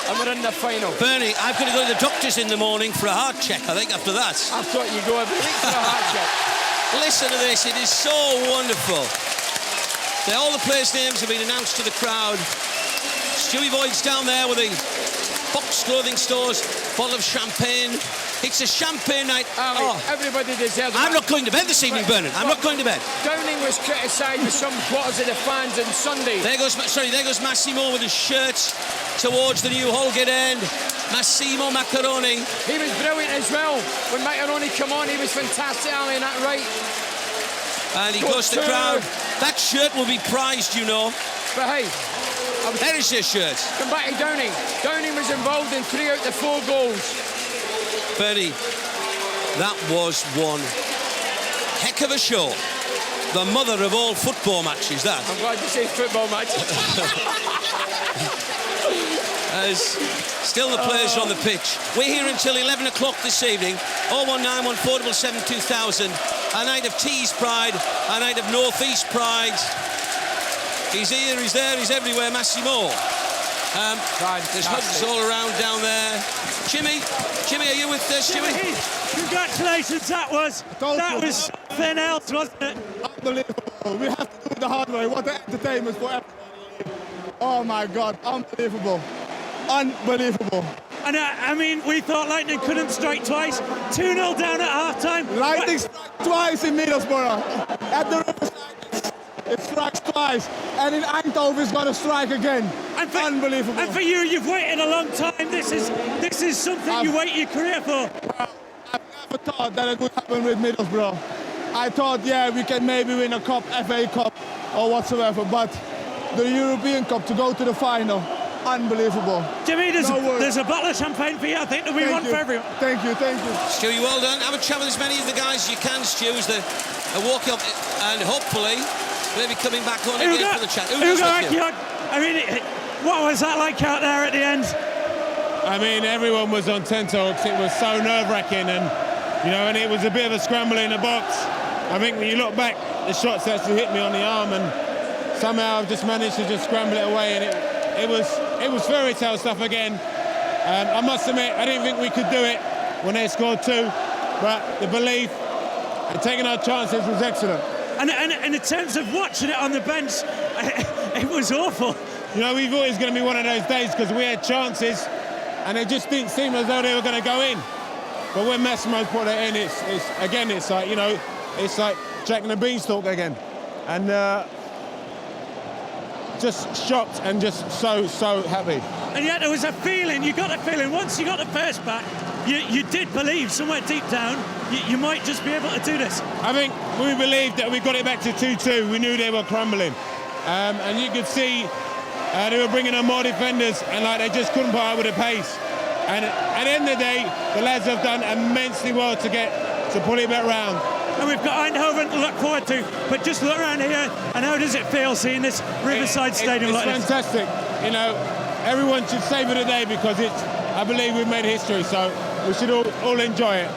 And we're in the final. Bernie, I've got to go to the doctor's in the morning for a heart check, I think, after that. I thought you'd go every week for a heart check. Listen to this, it is so wonderful. All the players' names have been announced to the crowd. Stewie Boyd's down there with the Fox clothing stores, bottle of champagne. It's a champagne night. Ali, everybody deserves it. I'm not going to bed this evening, Bernard. I'm not going to bed. Downing was criticised with some quarters of the fans on Sunday. There goes Massimo with his shirt towards the new Holgate end. Massimo Macaroni. He was brilliant as well. When Macaroni come on, he was fantastic, Ali, in that right. And he goes to the crowd. That shirt will be prized, you know. But hey, there is his shirt. Come back to Downing. Downing was involved in 3 out of the 4 goals. Bernie, that was one heck of a show. The mother of all football matches, that. I'm glad you say football matches. As still the players are on the pitch. We're here until 11 o'clock this evening. 0191477 2000. A night of Tees pride, a night of North East pride. He's here, he's there, he's everywhere, Massimo. There's hugs all around down there. Jimmy, are you with us, Jimmy? Congratulations, that was something else, wasn't it? Unbelievable. We have to do it the hard way. What an entertainment for everybody. Oh my God, unbelievable. Unbelievable. And I mean, we thought Lightning couldn't strike twice. 2-0 down at half-time. Lightning struck twice in Middlesbrough. At the Riverside, it strikes twice. And in Eindhoven, it's going to strike again. Unbelievable. And for you, you've waited a long time. This is something you wait your career for. I've never thought that it would happen with Middlesbrough. I thought, yeah, we can maybe win a cup, FA Cup or whatsoever. But the European Cup, to go to the final, unbelievable. Jimmy, there's a bottle of champagne for you. I think that we want for everyone. Thank you. Stu, you well done. Have a chat with as many of the guys as you can, Stu, as they walk up, and hopefully maybe coming back on again for the chat. I mean, what was that like out there at the end? I mean, everyone was on tenterhooks. It was so nerve-wracking, and it was a bit of a scramble in the box. I think when you look back, the shots actually hit me on the arm, and somehow I've just managed to just scramble it away, and it was fairy tale stuff again. I must admit, I didn't think we could do it when they scored 2, but the belief and taking our chances was excellent. And in terms of watching it on the bench, it was awful. We thought it was going to be one of those days because we had chances and it just didn't seem as though they were going to go in. But when Massimo put it in, it's like Jack and the Beanstalk again. And just shocked and just so happy. And yet there was a feeling, you got a feeling, once you got the first back, you did believe somewhere deep down you might just be able to do this. I think we believed that we got it back to 2-2. We knew they were crumbling. And you could see they were bringing on more defenders and they just couldn't put up with the pace. And at the end of the day, the lads have done immensely well to pull it back round. And we've got Eindhoven to look forward to, but just look around here, and how does it feel seeing this Riverside Stadium like this? It's fantastic. Everyone should savour the day because I believe we've made history, so we should all enjoy it.